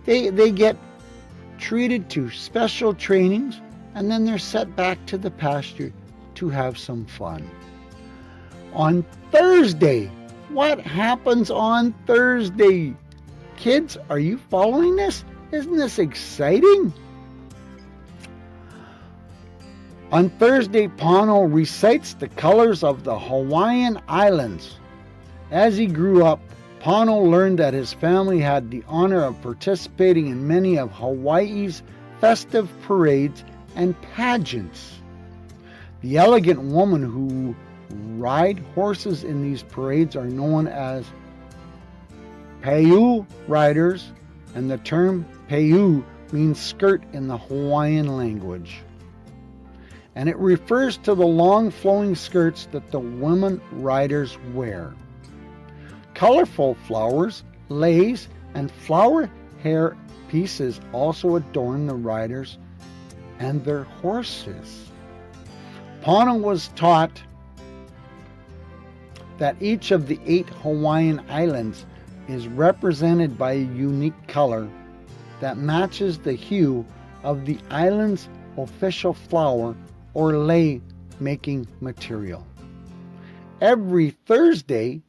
They get treated to special trainings and then they're sent back to the pasture to have some fun. On Thursday, what happens on Thursday? Kids, are you following this? Isn't this exciting? On Thursday, Pono recites the colors of the Hawaiian Islands. As he grew up, Pono learned that his family had the honor of participating in many of Hawaii's festive parades and pageants. The elegant women who ride horses in these parades are known as Paiu riders, and the term Paiu means skirt in the Hawaiian language. And it refers to the long flowing skirts that the women riders wear. Colorful flowers, leis, and flower hair pieces also adorn the riders and their horses. Pono was taught that each of the 8 Hawaiian islands is represented by a unique color that matches the hue of the island's official flower or lei making material. Every Thursday,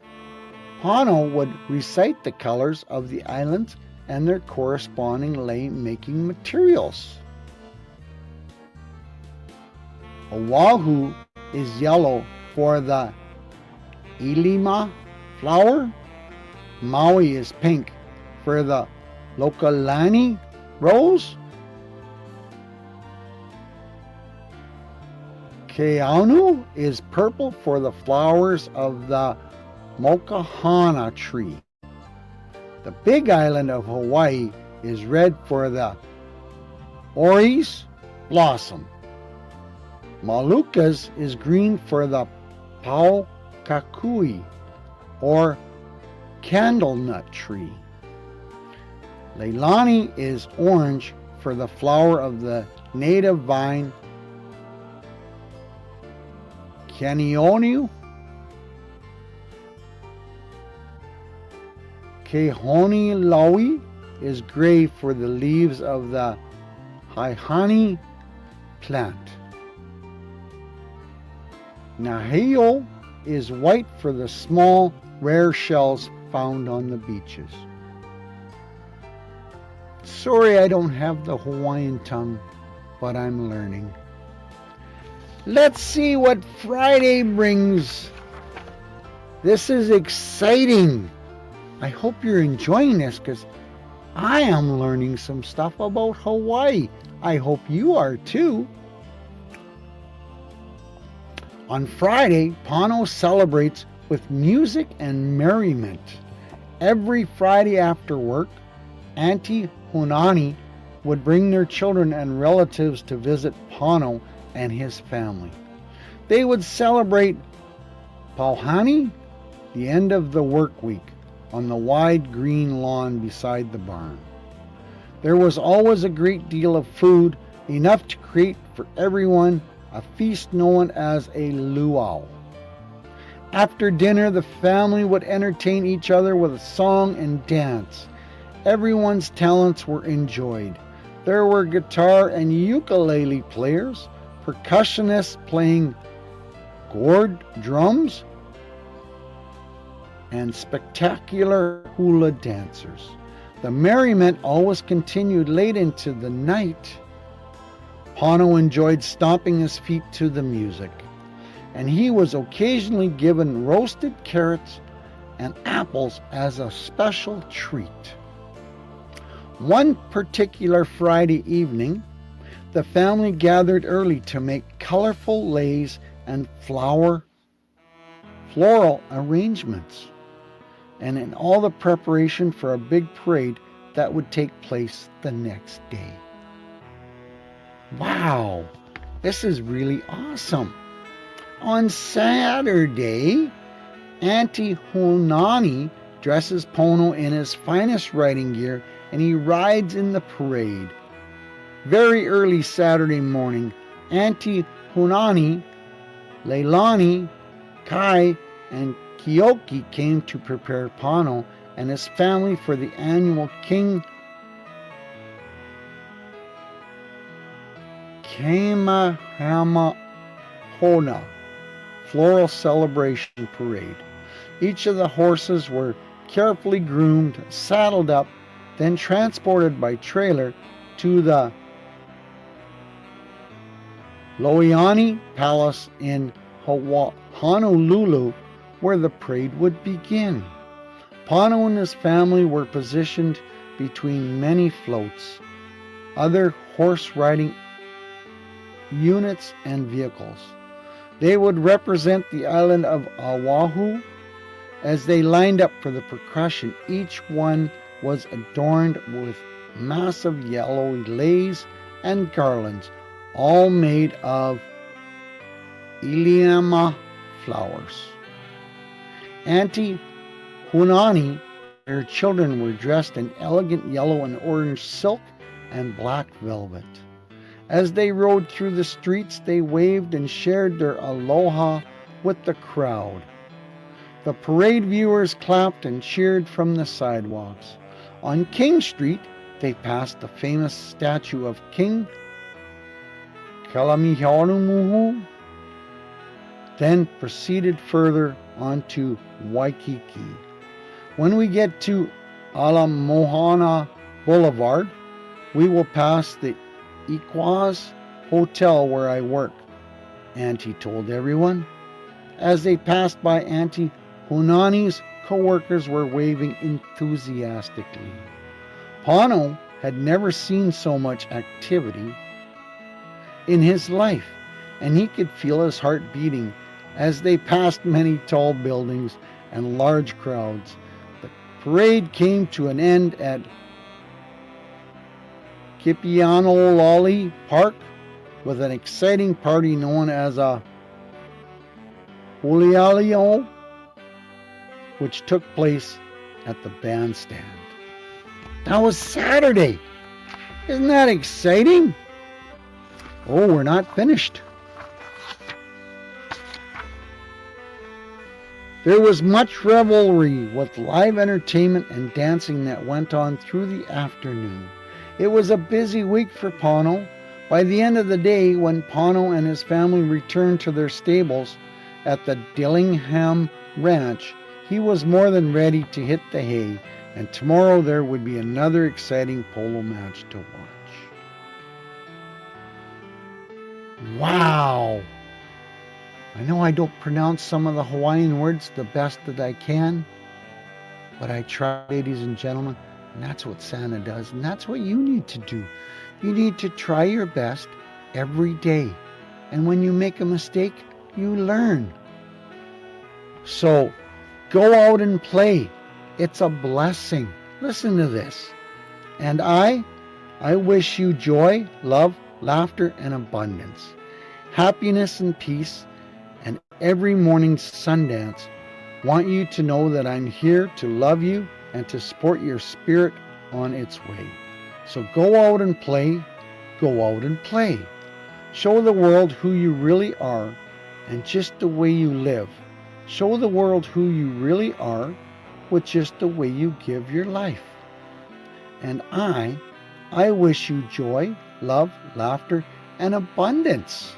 Pono would recite the colors of the islands and their corresponding lei making materials. Oahu is yellow for the Ilima flower. Maui is pink for the Lokalani rose. Keanu is purple for the flowers of the Mokahana tree. The Big Island of Hawaii is red for the Oris blossom. Moluccas is green for the Paukakui or candlenut tree. Leilani is orange for the flower of the native vine Kanionu. Kehoni Laui is gray for the leaves of the Haihani plant. Nahio is white for the small, rare shells found on the beaches. Sorry I don't have the Hawaiian tongue, but I'm learning. Let's see what Friday brings. This is exciting. I hope you're enjoying this because I am learning some stuff about Hawaii. I hope you are too. On Friday, Pono celebrates with music and merriment. Every Friday after work, Auntie Hunani would bring their children and relatives to visit Pono and his family. They would celebrate Pauhani, the end of the work week, on the wide green lawn beside the barn. There was always a great deal of food, enough to create for everyone a feast known as a luau. After dinner, the family would entertain each other with a song and dance. Everyone's talents were enjoyed. There were guitar and ukulele players, percussionists playing gourd drums, and spectacular hula dancers. The merriment always continued late into the night. Pono enjoyed stomping his feet to the music, and he was occasionally given roasted carrots and apples as a special treat. One particular Friday evening, the family gathered early to make colorful leis and floral arrangements, and in all the preparation for a big parade that would take place the next day. Wow, this is really awesome. On Saturday, Auntie Hunani dresses Pono in his finest riding gear and he rides in the parade. Very early Saturday morning, Auntie Hunani, Leilani, Kai, and Kioki came to prepare Pono and his family for the annual King Kamehameha floral celebration parade. Each of the horses were carefully groomed, saddled up, then transported by trailer to the Loiani Palace in Honolulu, where the parade would begin. Pono and his family were positioned between many floats, other horse riding units and vehicles. They would represent the island of Oahu. As they lined up for the percussion, each one was adorned with massive yellow leis and garlands, all made of iliama flowers. Auntie Hunani and her children were dressed in elegant yellow and orange silk and black velvet. As they rode through the streets, they waved and shared their aloha with the crowd. The parade viewers clapped and cheered from the sidewalks. On King Street, they passed the famous statue of King Kalamihaunumuhu, then proceeded further onto Waikiki. When we get to Ala Moana Boulevard, we will pass the Iquaz Hotel where I work, Auntie told everyone. As they passed by, Auntie Hunani's co-workers were waving enthusiastically. Pono had never seen so much activity in his life, and he could feel his heart beating as they passed many tall buildings and large crowds. The parade came to an end at Kipianololi Park with an exciting party known as a Hulialio, which took place at the bandstand. That was Saturday. Isn't that exciting? Oh, we're not finished. There was much revelry with live entertainment and dancing that went on through the afternoon. It was a busy week for Pono. By the end of the day, when Pono and his family returned to their stables at the Dillingham Ranch, he was more than ready to hit the hay, and tomorrow there would be another exciting polo match to watch. Wow! I know I don't pronounce some of the Hawaiian words the best that I can, but I try, ladies and gentlemen, and that's what Santa does, and that's what you need to do. You need to try your best every day, and when you make a mistake, you learn. So, go out and play. It's a blessing. Listen to this. And I wish you joy, love, laughter, and abundance, happiness and peace, and every morning's Sundance. Want you to know that I'm here to love you and to support your spirit on its way. So go out and play. Go out and play. Show the world who you really are and just the way you live. Show the world who you really are with just the way you give your life. And I wish you joy, love, laughter, and abundance,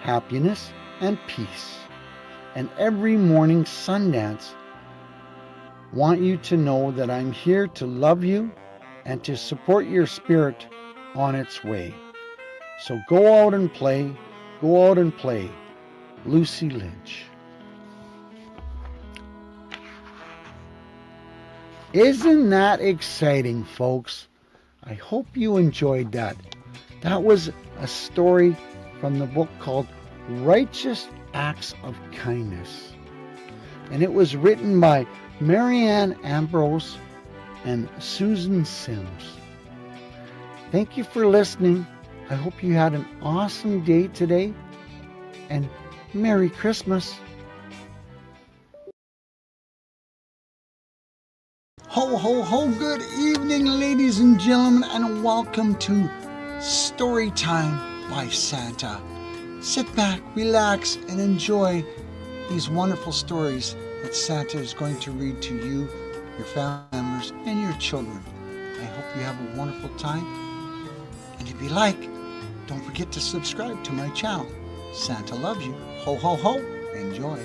happiness, and peace. And every morning Sundance, want you to know that I'm here to love you and to support your spirit on its way. So go out and play. Go out and play. Lucy Lynch. Isn't that exciting, folks? I hope you enjoyed that. That was a story from the book called Righteous Acts of Kindness. And it was written by Marianne Ambrose and Susan Sims. Thank you for listening. I hope you had an awesome day today. And Merry Christmas. Ho, ho, ho, good evening, ladies and gentlemen, and welcome to Story Time by Santa. Sit back, relax, and enjoy these wonderful stories that Santa is going to read to you, your family members, and your children. I hope you have a wonderful time. And if you like, don't forget to subscribe to my channel. Santa loves you. Ho, ho, ho. Enjoy.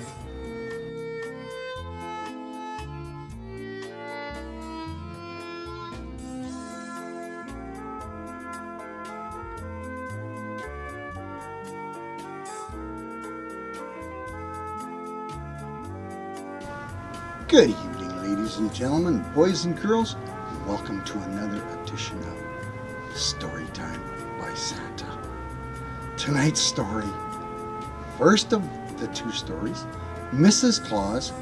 Good evening, ladies and gentlemen, boys and girls, and welcome to another edition of Storytime by Santa. Tonight's story, first of the two stories, Mrs. Claus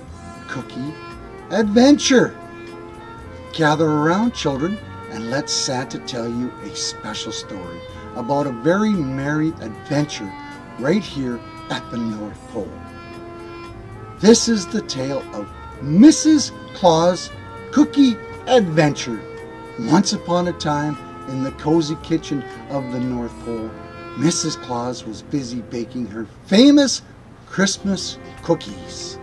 Cookie Adventure. Gather around, children, and let Santa tell you a special story about a very merry adventure right here at the North Pole. This is the tale of Mrs. Claus Cookie Adventure. Once upon a time, in the cozy kitchen of the North Pole, Mrs. Claus was busy baking her famous Christmas cookies.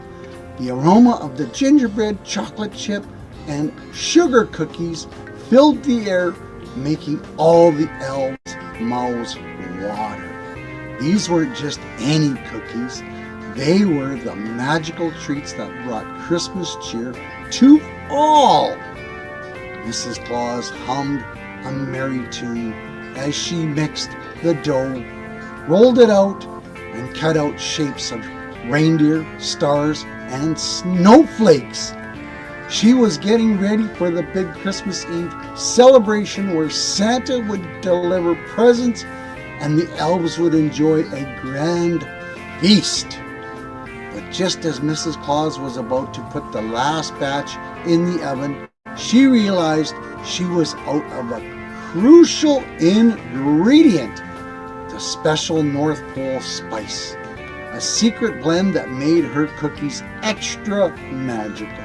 The aroma of the gingerbread, chocolate chip, and sugar cookies filled the air, making all the elves' mouths water. These weren't just any cookies. They were the magical treats that brought Christmas cheer to all. Mrs. Claus hummed a merry tune as she mixed the dough, rolled it out, and cut out shapes of reindeer, stars, and snowflakes. She was getting ready for the big Christmas Eve celebration where Santa would deliver presents and the elves would enjoy a grand feast. But just as Mrs. Claus was about to put the last batch in the oven, she realized she was out of a crucial ingredient, the special North Pole spice, a secret blend that made her cookies extra magical.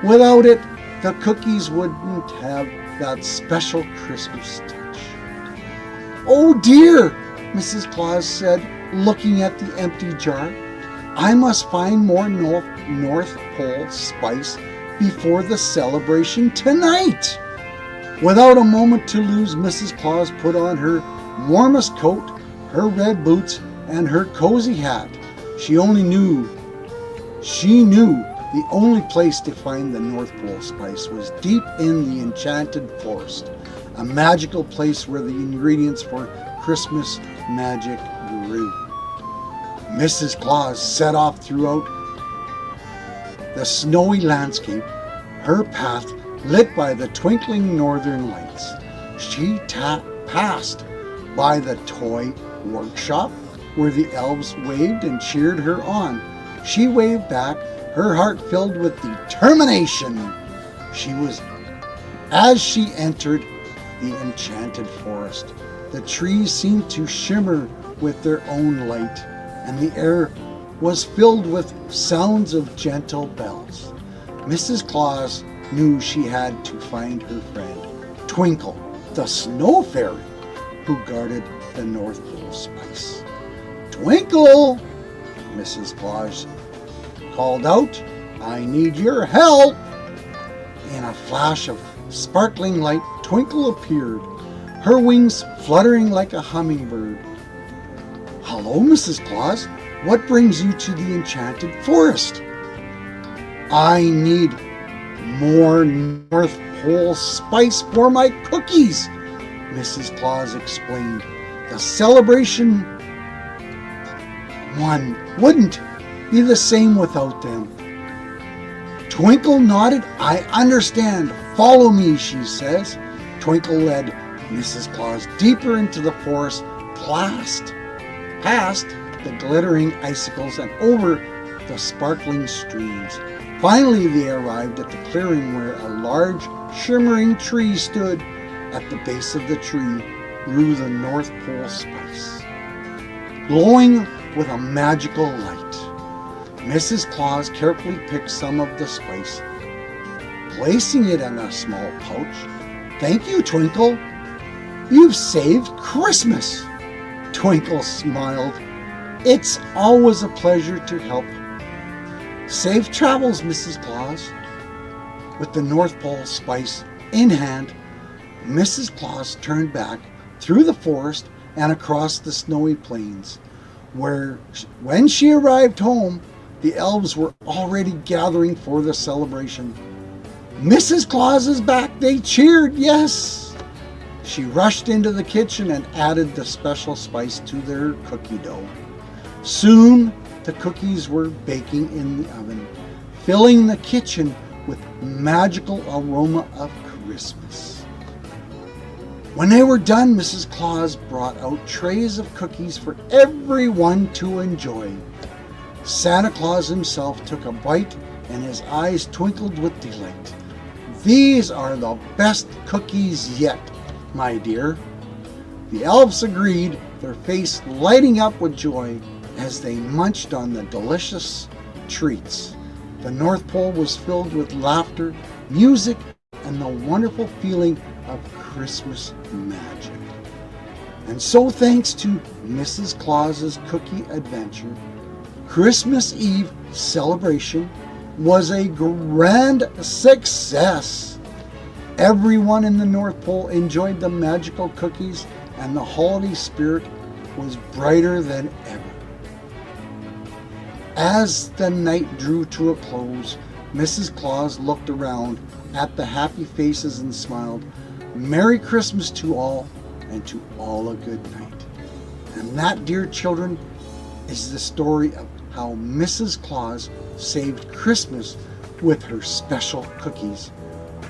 Without it, the cookies wouldn't have that special Christmas touch. "Oh dear," Mrs. Claus said, looking at the empty jar. "I must find more North Pole spice before the celebration tonight." Without a moment to lose, Mrs. Claus put on her warmest coat, her red boots, and her cozy hat. She knew the only place to find the North Pole spice was deep in the enchanted forest, a magical place where the ingredients for Christmas magic grew. Mrs. Claus set off throughout the snowy landscape, her path lit by the twinkling northern lights. She passed by the toy workshop where the elves waved and cheered her on. She waved back, her heart filled with determination. As she entered the enchanted forest, the trees seemed to shimmer with their own light, and the air was filled with sounds of gentle bells. Mrs. Claus knew she had to find her friend, Twinkle, the snow fairy, who guarded the North Pole spice. "Twinkle," Mrs. Claus called out, "I need your help." In a flash of sparkling light, Twinkle appeared, her wings fluttering like a hummingbird. "Hello, Mrs. Claus. What brings you to the enchanted forest?" "I need more North Pole spice for my cookies," Mrs. Claus explained. "The celebration one wouldn't be the same without them." Twinkle nodded. "I understand. Follow me," she says. Twinkle led Mrs. Claus deeper into the forest, past the glittering icicles and over the sparkling streams. Finally, they arrived at the clearing where a large, shimmering tree stood. At the base of the tree grew the North Pole spice, glowing with a magical light. Mrs. Claus carefully picked some of the spice, placing it in a small pouch. "Thank you, Twinkle. You've saved Christmas." Twinkle smiled. "It's always a pleasure to help." "Safe travels, Mrs. Claus." With the North Pole spice in hand, Mrs. Claus turned back through the forest and across the snowy plains, where, when she arrived home, the elves were already gathering for the celebration. "Mrs. Claus is back!" they cheered. "Yes!" She rushed into the kitchen and added the special spice to their cookie dough. Soon the cookies were baking in the oven, filling the kitchen with magical aroma of Christmas. When they were done, Mrs. Claus brought out trays of cookies for everyone to enjoy. Santa Claus himself took a bite and his eyes twinkled with delight. "These are the best cookies yet, my dear." The elves agreed, their face lighting up with joy as they munched on the delicious treats. The North Pole was filled with laughter, music, and the wonderful feeling of Christmas magic. And so, thanks to Mrs. Claus's cookie adventure, Christmas Eve celebration was a grand success. Everyone in the North Pole enjoyed the magical cookies, and the holiday spirit was brighter than ever. As the night drew to a close, Mrs. Claus looked around at the happy faces and smiled, "Merry Christmas to all, and to all a good night." And that, dear children, is the story of how Mrs. Claus saved Christmas with her special cookies.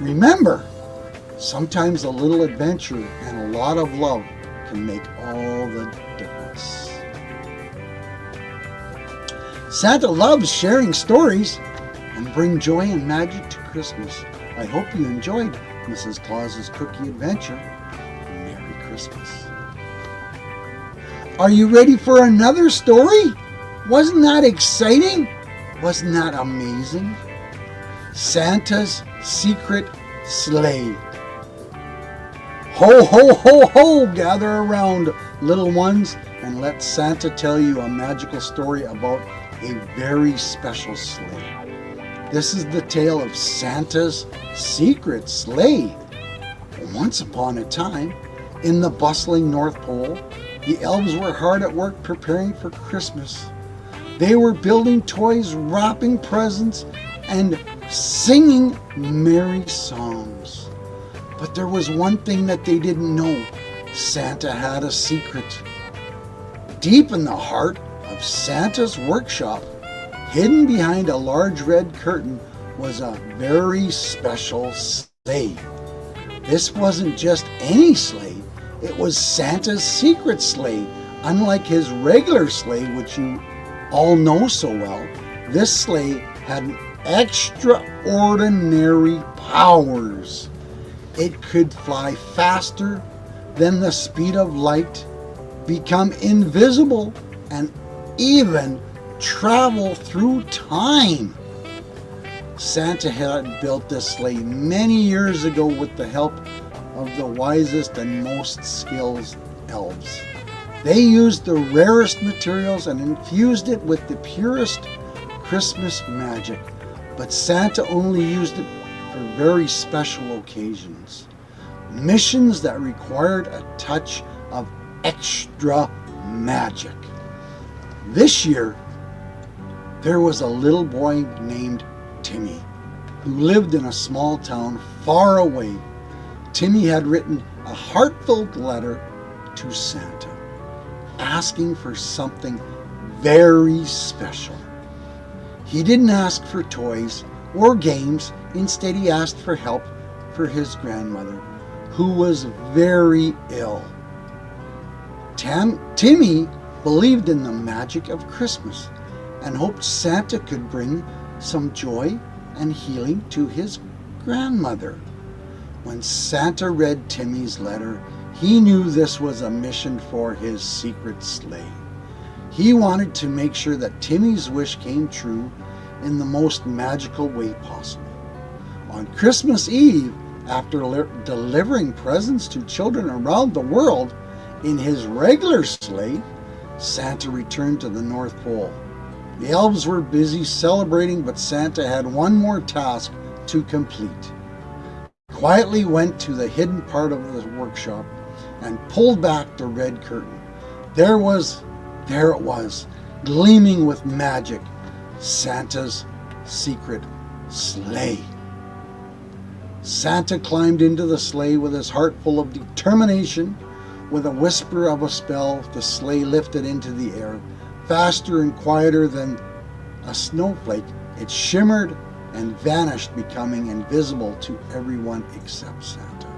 Remember, sometimes a little adventure and a lot of love can make all the difference. Santa loves sharing stories and bring joy and magic to Christmas. I hope you enjoyed Mrs. Claus's cookie adventure. Merry Christmas. Are you ready for another story? Wasn't that exciting? Wasn't that amazing? Santa's Secret Sleigh. Ho, ho, ho, ho! Gather around, little ones, and let Santa tell you a magical story about a very special sleigh. This is the tale of Santa's Secret Sleigh. Once upon a time, in the bustling North Pole, the elves were hard at work preparing for Christmas. They were building toys, wrapping presents, and singing merry songs. But there was one thing that they didn't know. Santa had a secret. Deep in the heart of Santa's workshop, hidden behind a large red curtain, was a very special sleigh. This wasn't just any sleigh. It was Santa's secret sleigh. Unlike his regular sleigh, which you all know so well, this sleigh had extraordinary powers. It could fly faster than the speed of light, become invisible, and even travel through time. Santa had built this sleigh many years ago with the help of the wisest and most skilled elves. They used the rarest materials and infused it with the purest Christmas magic, but Santa only used it for very special occasions. Missions that required a touch of extra magic. This year, there was a little boy named Timmy who lived in a small town far away. Timmy had written a heartfelt letter to Santa, asking for something very special. He didn't ask for toys or games. Instead, he asked for help for his grandmother, who was very ill. Timmy believed in the magic of Christmas and hoped Santa could bring some joy and healing to his grandmother. When Santa read Timmy's letter, he knew this was a mission for his secret sleigh. He wanted to make sure that Timmy's wish came true in the most magical way possible. On Christmas Eve, after delivering presents to children around the world in his regular sleigh, Santa returned to the North Pole. The elves were busy celebrating, but Santa had one more task to complete. He quietly went to the hidden part of the workshop and pulled back the red curtain. There it was, gleaming with magic, Santa's secret sleigh. Santa climbed into the sleigh with his heart full of determination. With a whisper of a spell, the sleigh lifted into the air. Faster and quieter than a snowflake, it shimmered and vanished, becoming invisible to everyone except Santa.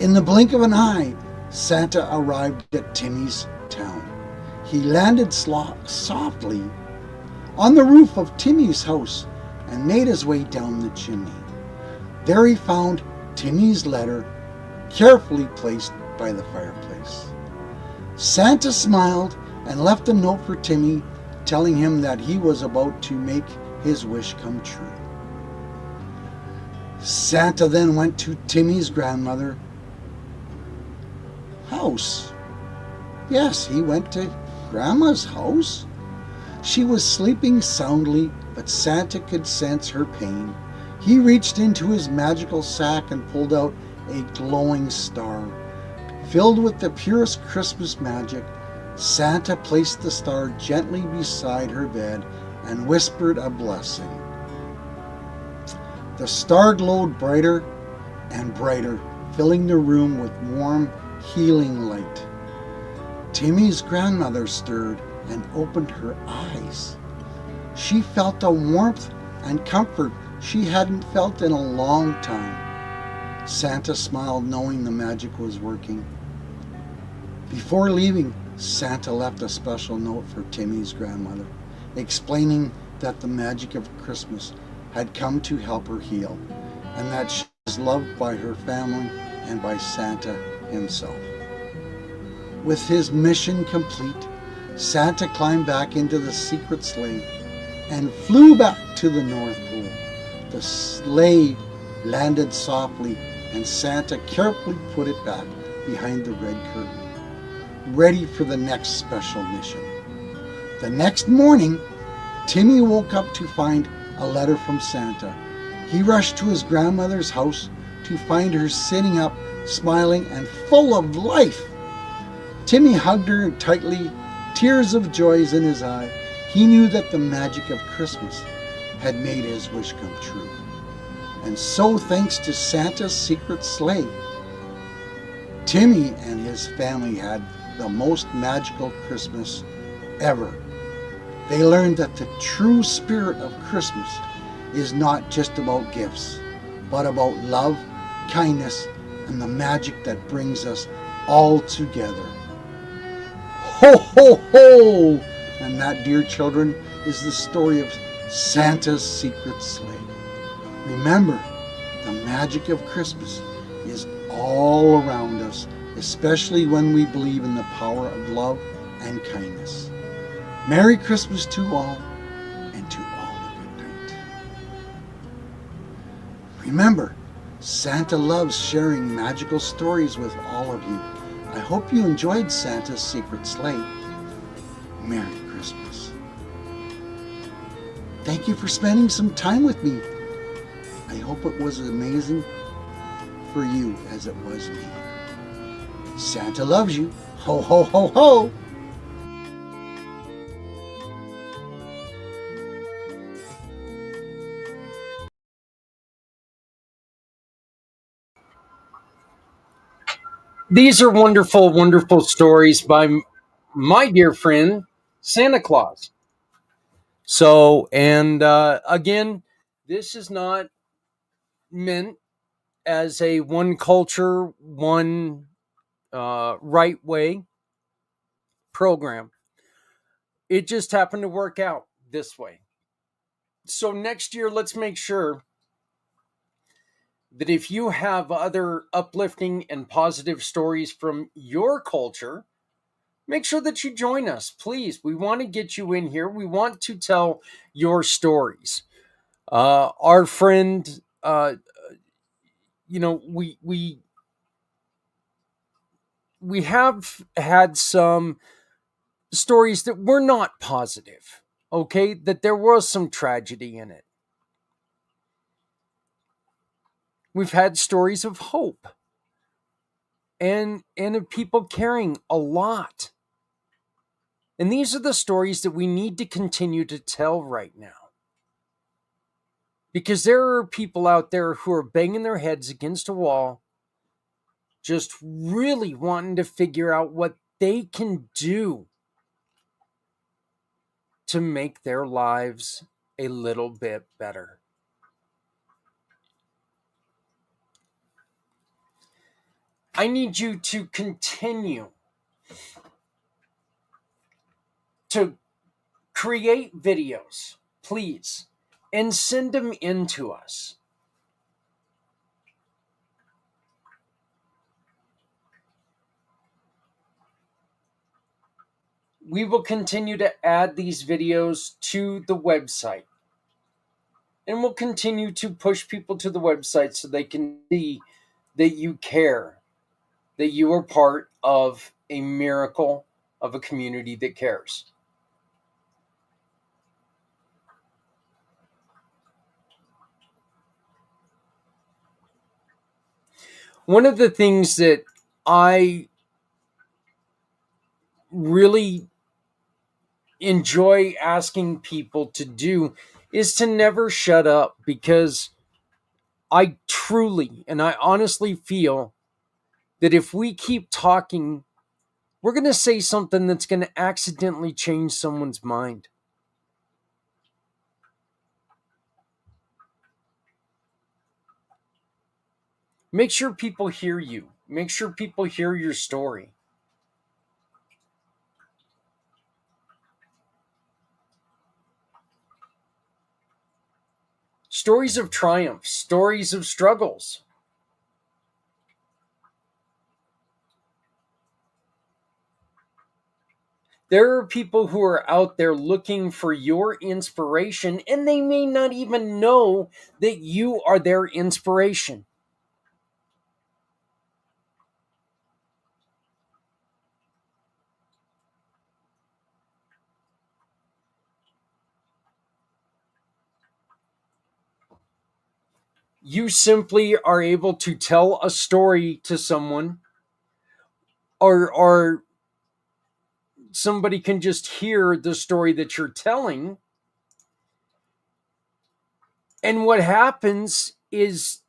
In the blink of an eye, Santa arrived at Timmy's town. He landed softly on the roof of Timmy's house and made his way down the chimney. There he found Timmy's letter carefully placed by the fireplace. Santa smiled and left a note for Timmy, telling him that he was about to make his wish come true. Santa then went to Timmy's grandmother's house. Yes, he went to Grandma's house. She was sleeping soundly, but Santa could sense her pain. He reached into his magical sack and pulled out a glowing star. Filled with the purest Christmas magic, Santa placed the star gently beside her bed and whispered a blessing. The star glowed brighter and brighter, filling the room with warm, healing light. Timmy's grandmother stirred and opened her eyes. She felt a warmth and comfort she hadn't felt in a long time. Santa smiled, knowing the magic was working. Before leaving, Santa left a special note for Timmy's grandmother, explaining that the magic of Christmas had come to help her heal, and that she was loved by her family and by Santa himself. With his mission complete, Santa climbed back into the secret sleigh and flew back to the North Pole. The sleigh landed softly, and Santa carefully put it back behind the red curtain, ready for the next special mission. The next morning, Timmy woke up to find a letter from Santa. He rushed to his grandmother's house to find her sitting up, smiling and full of life. Timmy hugged her tightly, tears of joy in his eye. He knew that the magic of Christmas had made his wish come true. And so, thanks to Santa's secret sleigh, Timmy and his family had the most magical Christmas ever. They learned that the true spirit of Christmas is not just about gifts, but about love, kindness, and the magic that brings us all together. Ho, ho, ho! And that, dear children, is the story of Santa's secret sleigh. Remember, the magic of Christmas is all around us, especially when we believe in the power of love and kindness. Merry Christmas to all, and to all a good night. Remember, Santa loves sharing magical stories with all of you. I hope you enjoyed Santa's secret sleigh. Merry Christmas. Thank you for spending some time with me. I hope it was amazing for you as it was me. Santa loves you. Ho, ho, ho, ho! These are wonderful, wonderful stories by my dear friend, Santa Claus. So, and again, this is not meant as a one culture, one right way program. It just happened to work out this way. So next year, let's make sure that if you have other uplifting and positive stories from your culture, make sure that you join us, please. We want to get you in here. We want to tell your stories. Our friend, we have had some stories that were not positive. Okay, that there was some tragedy in it. We've had stories of hope and of people caring a lot. And these are the stories that we need to continue to tell right now. Because there are people out there who are banging their heads against a wall, just really wanting to figure out what they can do to make their lives a little bit better. I need you to continue to create videos, please, and send them in to us. We will continue to add these videos to the website. And we'll continue to push people to the website so they can see that you care, that you are part of a miracle of a community that cares. One of the things that I really enjoy asking people to do is to never shut up, because I truly and I honestly feel that if we keep talking, we're going to say something that's going to accidentally change someone's mind. Make sure people hear you. Make sure people hear your story. Stories of triumph, stories of struggles. There are people who are out there looking for your inspiration, and they may not even know that you are their inspiration. You simply are able to tell a story to someone, or somebody can just hear the story that you're telling. And what happens is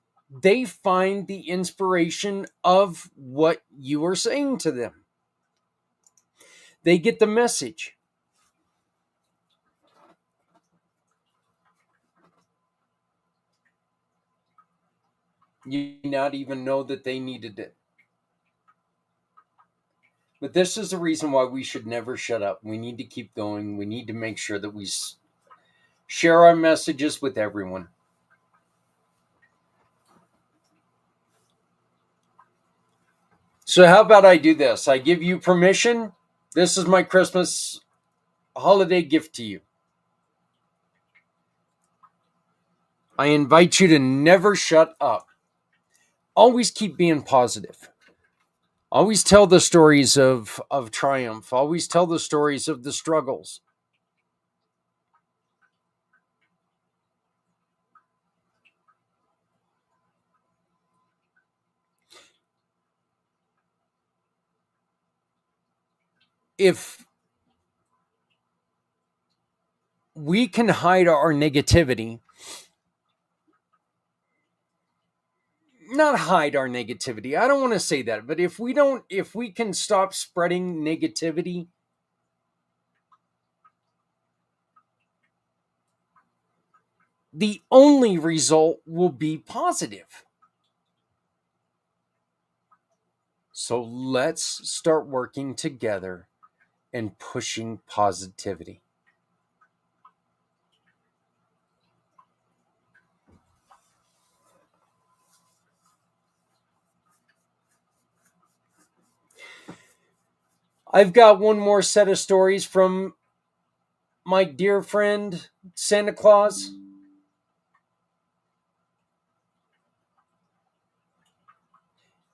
they find the inspiration of what you are saying to them. They get the message. You may not even know that they needed it. But this is the reason why we should never shut up. We need to keep going. We need to make sure that we share our messages with everyone. So how about I do this? I give you permission. This is my Christmas holiday gift to you. I invite you to never shut up. Always keep being positive. Always tell the stories of triumph. Always tell the stories of the struggles. If we can hide our negativity, not hide our negativity, I don't want to say that, but if we can stop spreading negativity, the only result will be positive. So let's start working together and pushing positivity. I've got one more set of stories from my dear friend Santa Claus.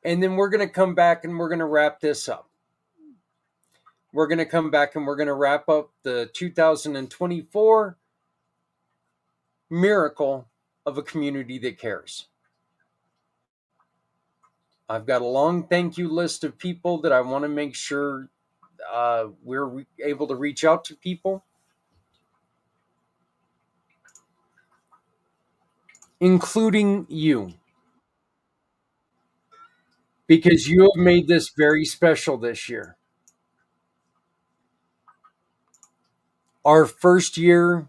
And then we're going to come back and we're going to wrap this up. We're going to come back and we're going to wrap up the 2024 miracle of a community that cares. I've got a long thank you list of people that I want to make sure we're able to reach out to people, including you, because you have made this very special this year. Our first year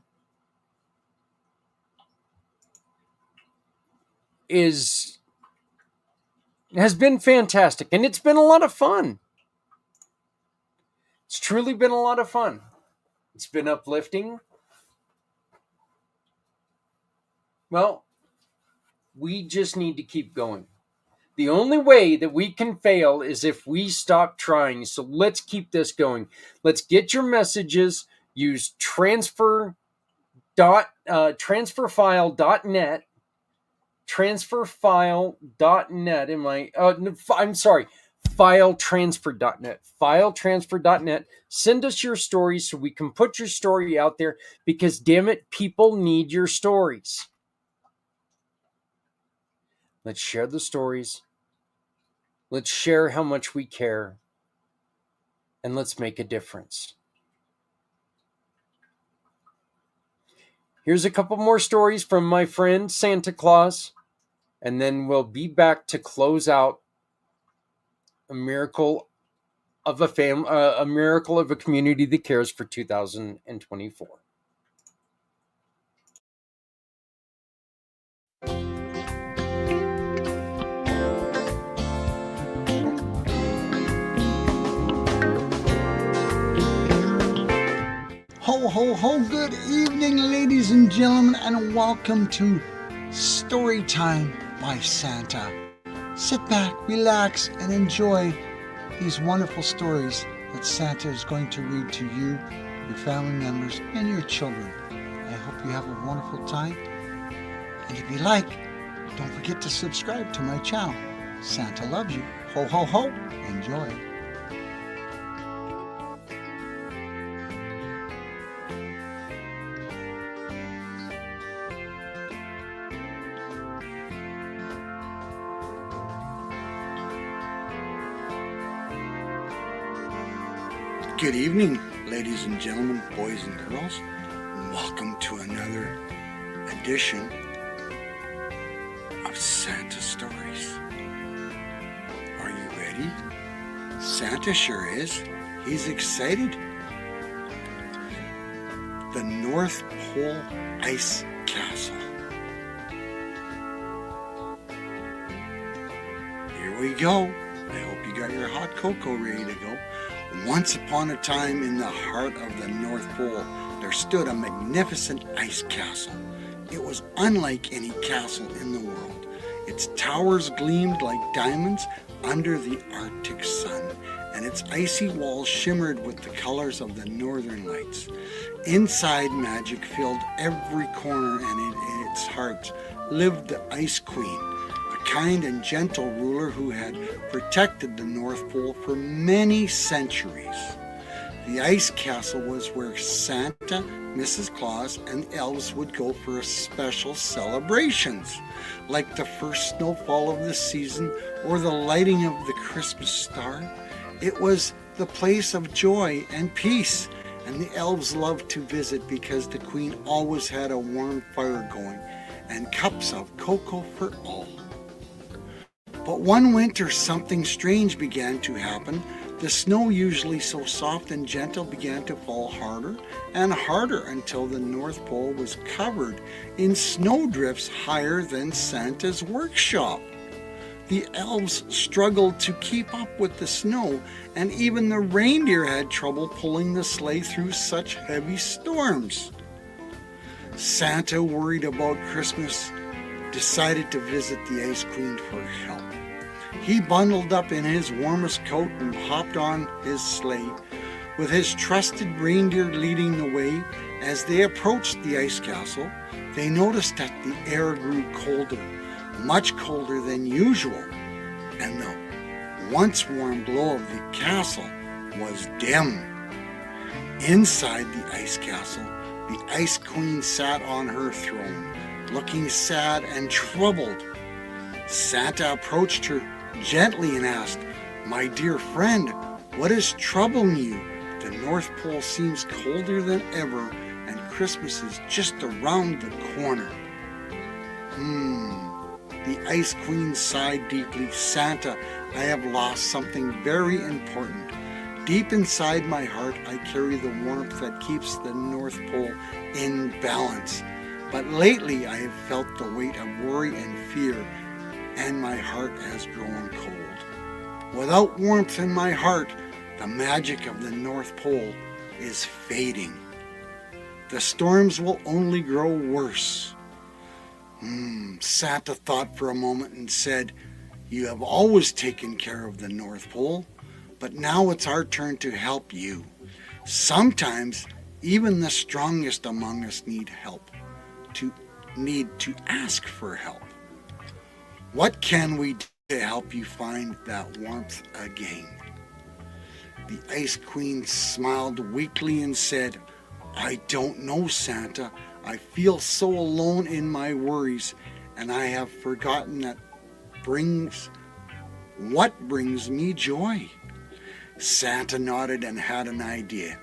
has been fantastic, and it's been a lot of fun. It's truly been a lot of fun. It's been uplifting. Well, we just need to keep going. The only way that we can fail is if we stop trying. So let's keep this going. Let's get your messages. Use transferfile.net. Transferfile.net. I'm sorry. Filetransfer.net. Filetransfer.net. Send us your stories so we can put your story out there, because damn it, people need your stories. Let's share the stories. Let's share how much we care. And let's make a difference. Here's a couple more stories from my friend Santa Claus. And then we'll be back to close out a miracle of a community that cares for 2024. Ho, ho, ho, good evening, ladies and gentlemen, and welcome to Story Time by Santa. Sit back, relax, and enjoy these wonderful stories that Santa is going to read to you, your family members, and your children. I hope you have a wonderful time. And if you like, don't forget to subscribe to my channel. Santa loves you. Ho, ho, ho. Enjoy. Good evening, ladies and gentlemen, boys and girls. Welcome to another edition of Santa Stories. Are you ready? Santa sure is. He's excited. The North Pole Ice Castle. Here we go. I hope you got your hot cocoa ready to go. Once upon a time, in the heart of the North Pole, there stood a magnificent ice castle. It was unlike any castle in the world. Its towers gleamed like diamonds under the Arctic sun, and its icy walls shimmered with the colors of the northern lights. Inside, magic filled every corner, and in its heart lived the Ice Queen, kind and gentle ruler who had protected the North Pole for many centuries. The ice castle was where Santa, Mrs. Claus, and elves would go for special celebrations, like the first snowfall of the season or the lighting of the Christmas star. It was the place of joy and peace, and the elves loved to visit because the queen always had a warm fire going and cups of cocoa for all. But one winter, something strange began to happen. The snow, usually so soft and gentle, began to fall harder and harder until the North Pole was covered in snowdrifts higher than Santa's workshop. The elves struggled to keep up with the snow, and even the reindeer had trouble pulling the sleigh through such heavy storms. Santa, worried about Christmas, decided to visit the Ice Queen for help. He bundled up in his warmest coat and hopped on his sleigh, with his trusted reindeer leading the way. As they approached the ice castle, they noticed that the air grew colder, much colder than usual, and the once warm glow of the castle was dim. Inside the ice castle, the Ice Queen sat on her throne, looking sad and troubled. Santa approached her gently and asked, "My dear friend, what is troubling you? The North Pole seems colder than ever, and Christmas is just around the corner." The Ice Queen sighed deeply. "Santa, I have lost something very important. Deep inside my heart, I carry the warmth that keeps the North Pole in balance. But lately I have felt the weight of worry and fear, and my heart has grown cold. Without warmth in my heart, the magic of the North Pole is fading. The storms will only grow worse. Santa thought for a moment and said, "You have always taken care of the North Pole, but now it's our turn to help you. Sometimes even the strongest among us need to ask for help. What can we do to help you find that warmth again?" The Ice Queen smiled weakly and said, "I don't know, Santa. I feel so alone in my worries, and I have forgotten what brings me joy." Santa nodded and had an idea.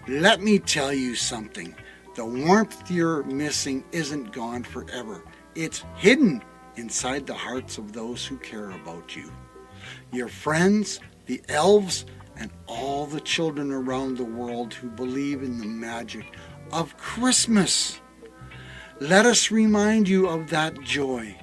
"Let me tell you something. The warmth you're missing isn't gone forever. It's hidden inside the hearts of those who care about you. Your friends, the elves, and all the children around the world who believe in the magic of Christmas. Let us remind you of that joy."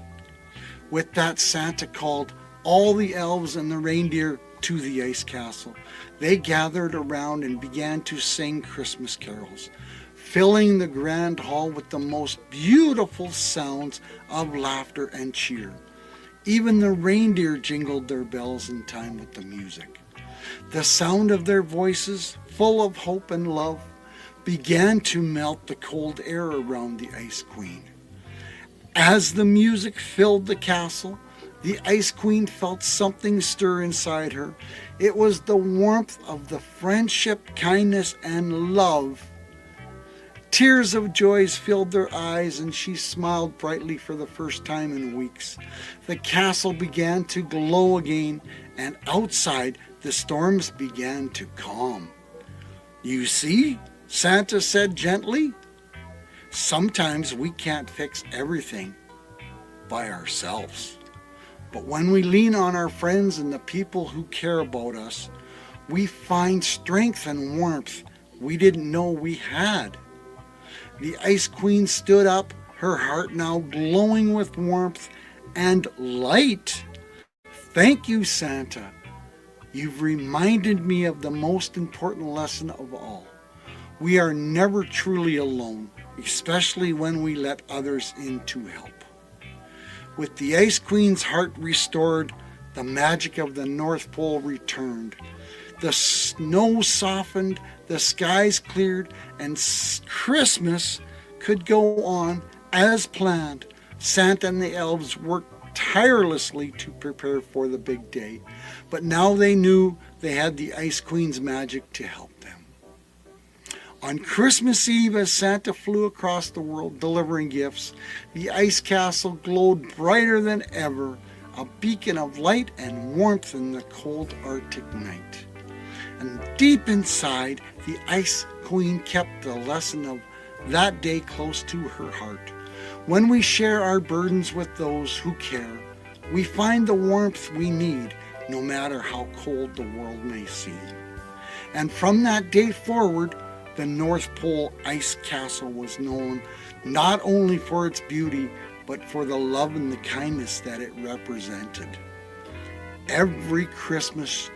With that, Santa called all the elves and the reindeer to the ice castle. They gathered around and began to sing Christmas carols, filling the grand hall with the most beautiful sounds of laughter and cheer. Even the reindeer jingled their bells in time with the music. The sound of their voices, full of hope and love, began to melt the cold air around the Ice Queen. As the music filled the castle, the Ice Queen felt something stir inside her. It was the warmth of the friendship, kindness, and love. Tears of joy filled their eyes, and she smiled brightly for the first time in weeks. The castle began to glow again, and outside the storms began to calm. "You see," Santa said gently, "sometimes we can't fix everything by ourselves. But when we lean on our friends and the people who care about us, we find strength and warmth we didn't know we had." The Ice Queen stood up, her heart now glowing with warmth and light. "Thank you, Santa. You've reminded me of the most important lesson of all. We are never truly alone, especially when we let others in to help." With the Ice Queen's heart restored, the magic of the North Pole returned. The snow softened, the skies cleared, and Christmas could go on as planned. Santa and the elves worked tirelessly to prepare for the big day, but now they knew they had the Ice Queen's magic to help them. On Christmas Eve, as Santa flew across the world delivering gifts, the ice castle glowed brighter than ever, a beacon of light and warmth in the cold Arctic night. And deep inside, the Ice Queen kept the lesson of that day close to her heart. When we share our burdens with those who care, we find the warmth we need, no matter how cold the world may seem. And from that day forward, the North Pole Ice Castle was known not only for its beauty, but for the love and the kindness that it represented. Every Christmas,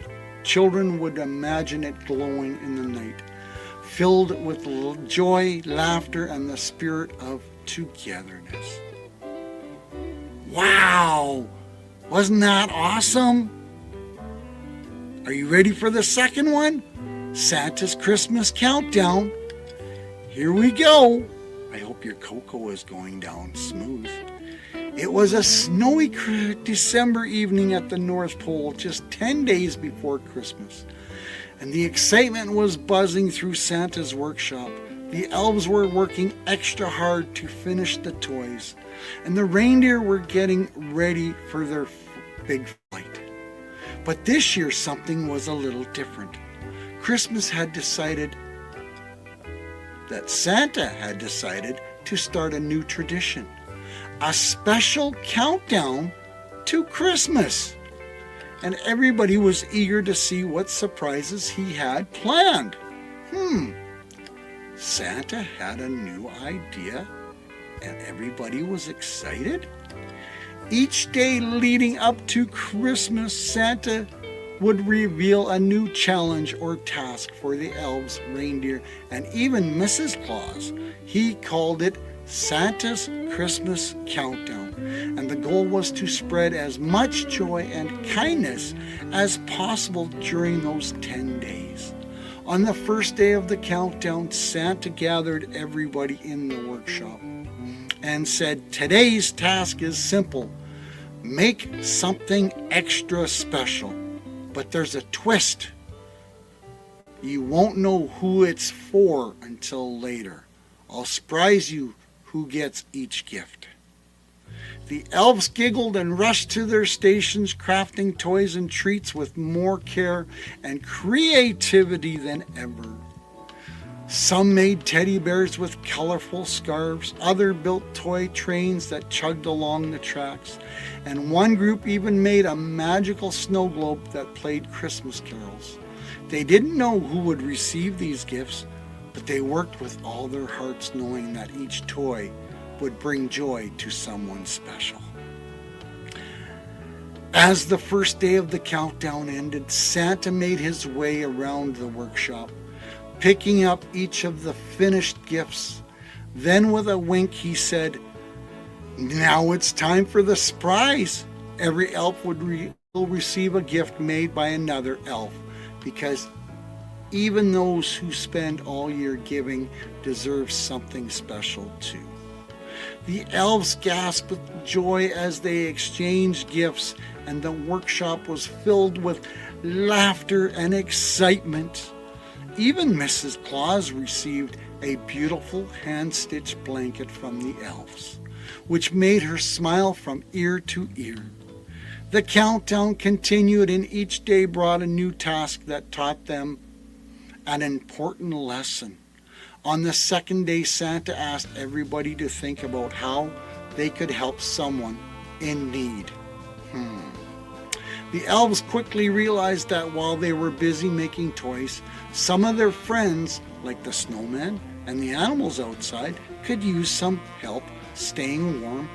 children would imagine it glowing in the night, filled with joy, laughter, and the spirit of togetherness. Wow! Wasn't that awesome? Are you ready for the second one? Santa's Christmas Countdown. Here we go. I hope your cocoa is going down smooth. It was a snowy December evening at the North Pole, just 10 days before Christmas, and the excitement was buzzing through Santa's workshop. The elves were working extra hard to finish the toys, and the reindeer were getting ready for their big flight. But this year something was a little different. Santa had decided to start a new tradition, a special countdown to Christmas. And everybody was eager to see what surprises he had planned. Santa had a new idea? and everybody was excited. Each day leading up to Christmas, Santa would reveal a new challenge or task for the elves, reindeer, and even Mrs. Claus. He called it Santa's Christmas Countdown, and the goal was to spread as much joy and kindness as possible during those 10 days. On the first day of the countdown, Santa gathered everybody in the workshop and said, "Today's task is simple. Make something extra special. But there's a twist. You won't know who it's for until later. I'll surprise you who gets each gift." The elves giggled and rushed to their stations, crafting toys and treats with more care and creativity than ever. Some made teddy bears with colorful scarves, others built toy trains that chugged along the tracks, and one group even made a magical snow globe that played Christmas carols. They didn't know who would receive these gifts, but they worked with all their hearts, knowing that each toy would bring joy to someone special. As the first day of the countdown ended, Santa made his way around the workshop, picking up each of the finished gifts. Then with a wink he said, "Now it's time for the surprise." Every elf will receive a gift made by another elf, because even those who spend all year giving deserve something special too. The elves gasped with joy as they exchanged gifts, and the workshop was filled with laughter and excitement. Even Mrs. Claus received a beautiful hand-stitched blanket from the elves, which made her smile from ear to ear. The countdown continued, and each day brought a new task that taught them an important lesson. On the second day, Santa asked everybody to think about how they could help someone in need. The elves quickly realized that while they were busy making toys, some of their friends, like the snowman and the animals outside, could use some help staying warm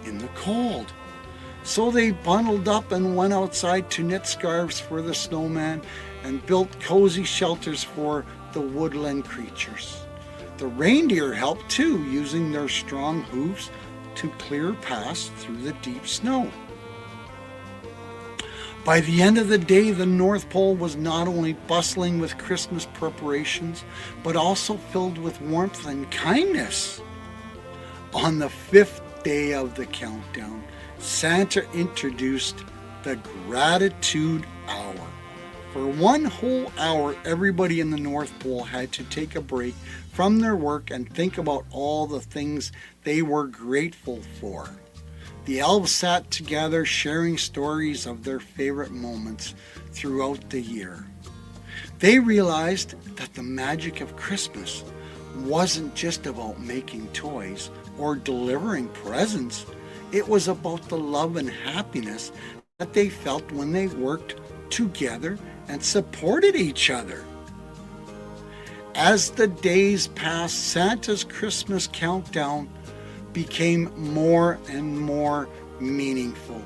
in the cold. So they bundled up and went outside to knit scarves for the snowman and built cozy shelters for the woodland creatures. The reindeer helped too, using their strong hooves to clear paths through the deep snow. By the end of the day, the North Pole was not only bustling with Christmas preparations, but also filled with warmth and kindness. On the 5th day of the countdown, Santa introduced the Gratitude Hour. For 1 whole hour, everybody in the North Pole had to take a break from their work and think about all the things they were grateful for. The elves sat together, sharing stories of their favorite moments throughout the year. They realized that the magic of Christmas wasn't just about making toys or delivering presents. It was about the love and happiness that they felt when they worked together and supported each other. As the days passed, Santa's Christmas countdown became more and more meaningful.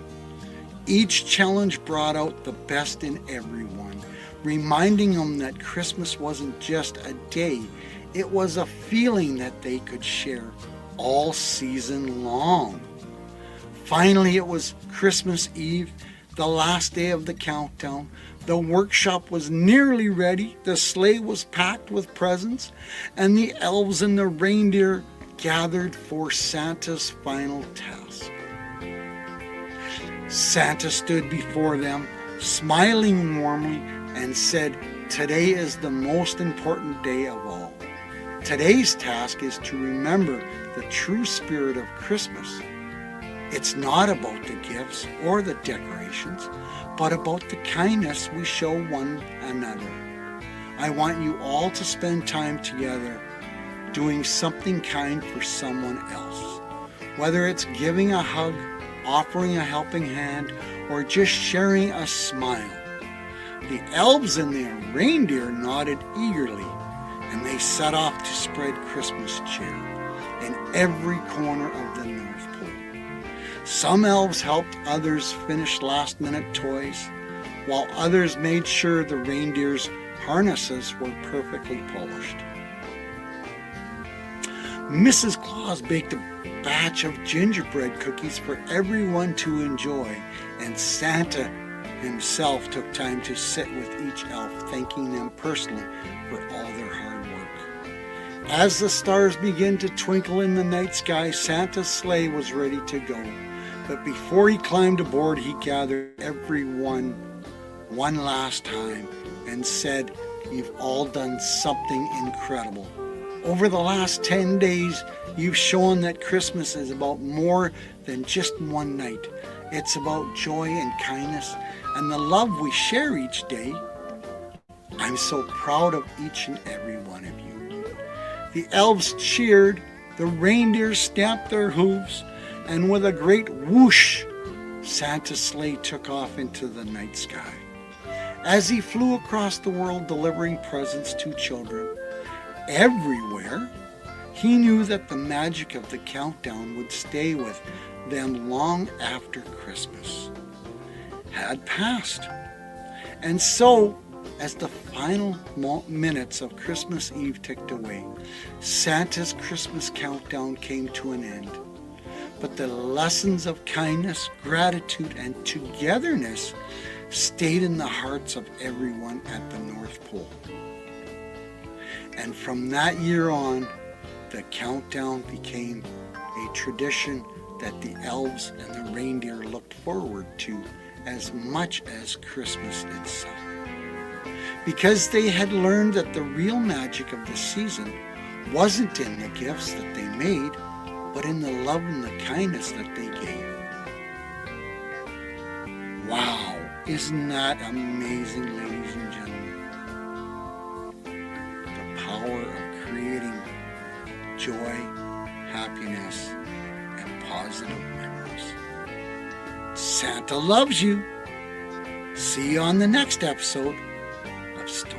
Each challenge brought out the best in everyone, reminding them that Christmas wasn't just a day, it was a feeling that they could share all season long. Finally, it was Christmas Eve, the last day of the countdown. The workshop was nearly ready, the sleigh was packed with presents, and the elves and the reindeer gathered for Santa's final task. Santa stood before them, smiling warmly, and said, "Today is the most important day of all. Today's task is to remember the true spirit of Christmas. It's not about the gifts or the decorations, but about the kindness we show one another. I want you all to spend time together doing something kind for someone else, whether it's giving a hug, offering a helping hand, or just sharing a smile." The elves and the reindeer nodded eagerly, and they set off to spread Christmas cheer. in every corner of the North Pole. Some elves helped others finish last-minute toys, while others made sure the reindeer's harnesses were perfectly polished. Mrs. Claus baked a batch of gingerbread cookies for everyone to enjoy, and Santa himself took time to sit with each elf, thanking them personally for all their hard work. As the stars began to twinkle in the night sky, Santa's sleigh was ready to go. But before he climbed aboard, he gathered everyone one last time and said, "You've all done something incredible. Over the last 10 days, you've shown that Christmas is about more than just one night. It's about joy and kindness and the love we share each day. I'm so proud of each and every one of you." The elves cheered, the reindeers stamped their hooves, and with a great whoosh, Santa's sleigh took off into the night sky. As he flew across the world delivering presents to children everywhere, he knew that the magic of the countdown would stay with them long after Christmas had passed. And so, as the final minutes of Christmas Eve ticked away, Santa's Christmas countdown came to an end. But the lessons of kindness, gratitude, and togetherness stayed in the hearts of everyone at the North Pole. And from that year on, the countdown became a tradition that the elves and the reindeer looked forward to as much as Christmas itself. Because they had learned that the real magic of the season wasn't in the gifts that they made, but in the love and the kindness that they gave. Wow, isn't that amazing, ladies and gentlemen? The power of creating joy, happiness, and positive memories. Santa loves you. See you on the next episode of Story.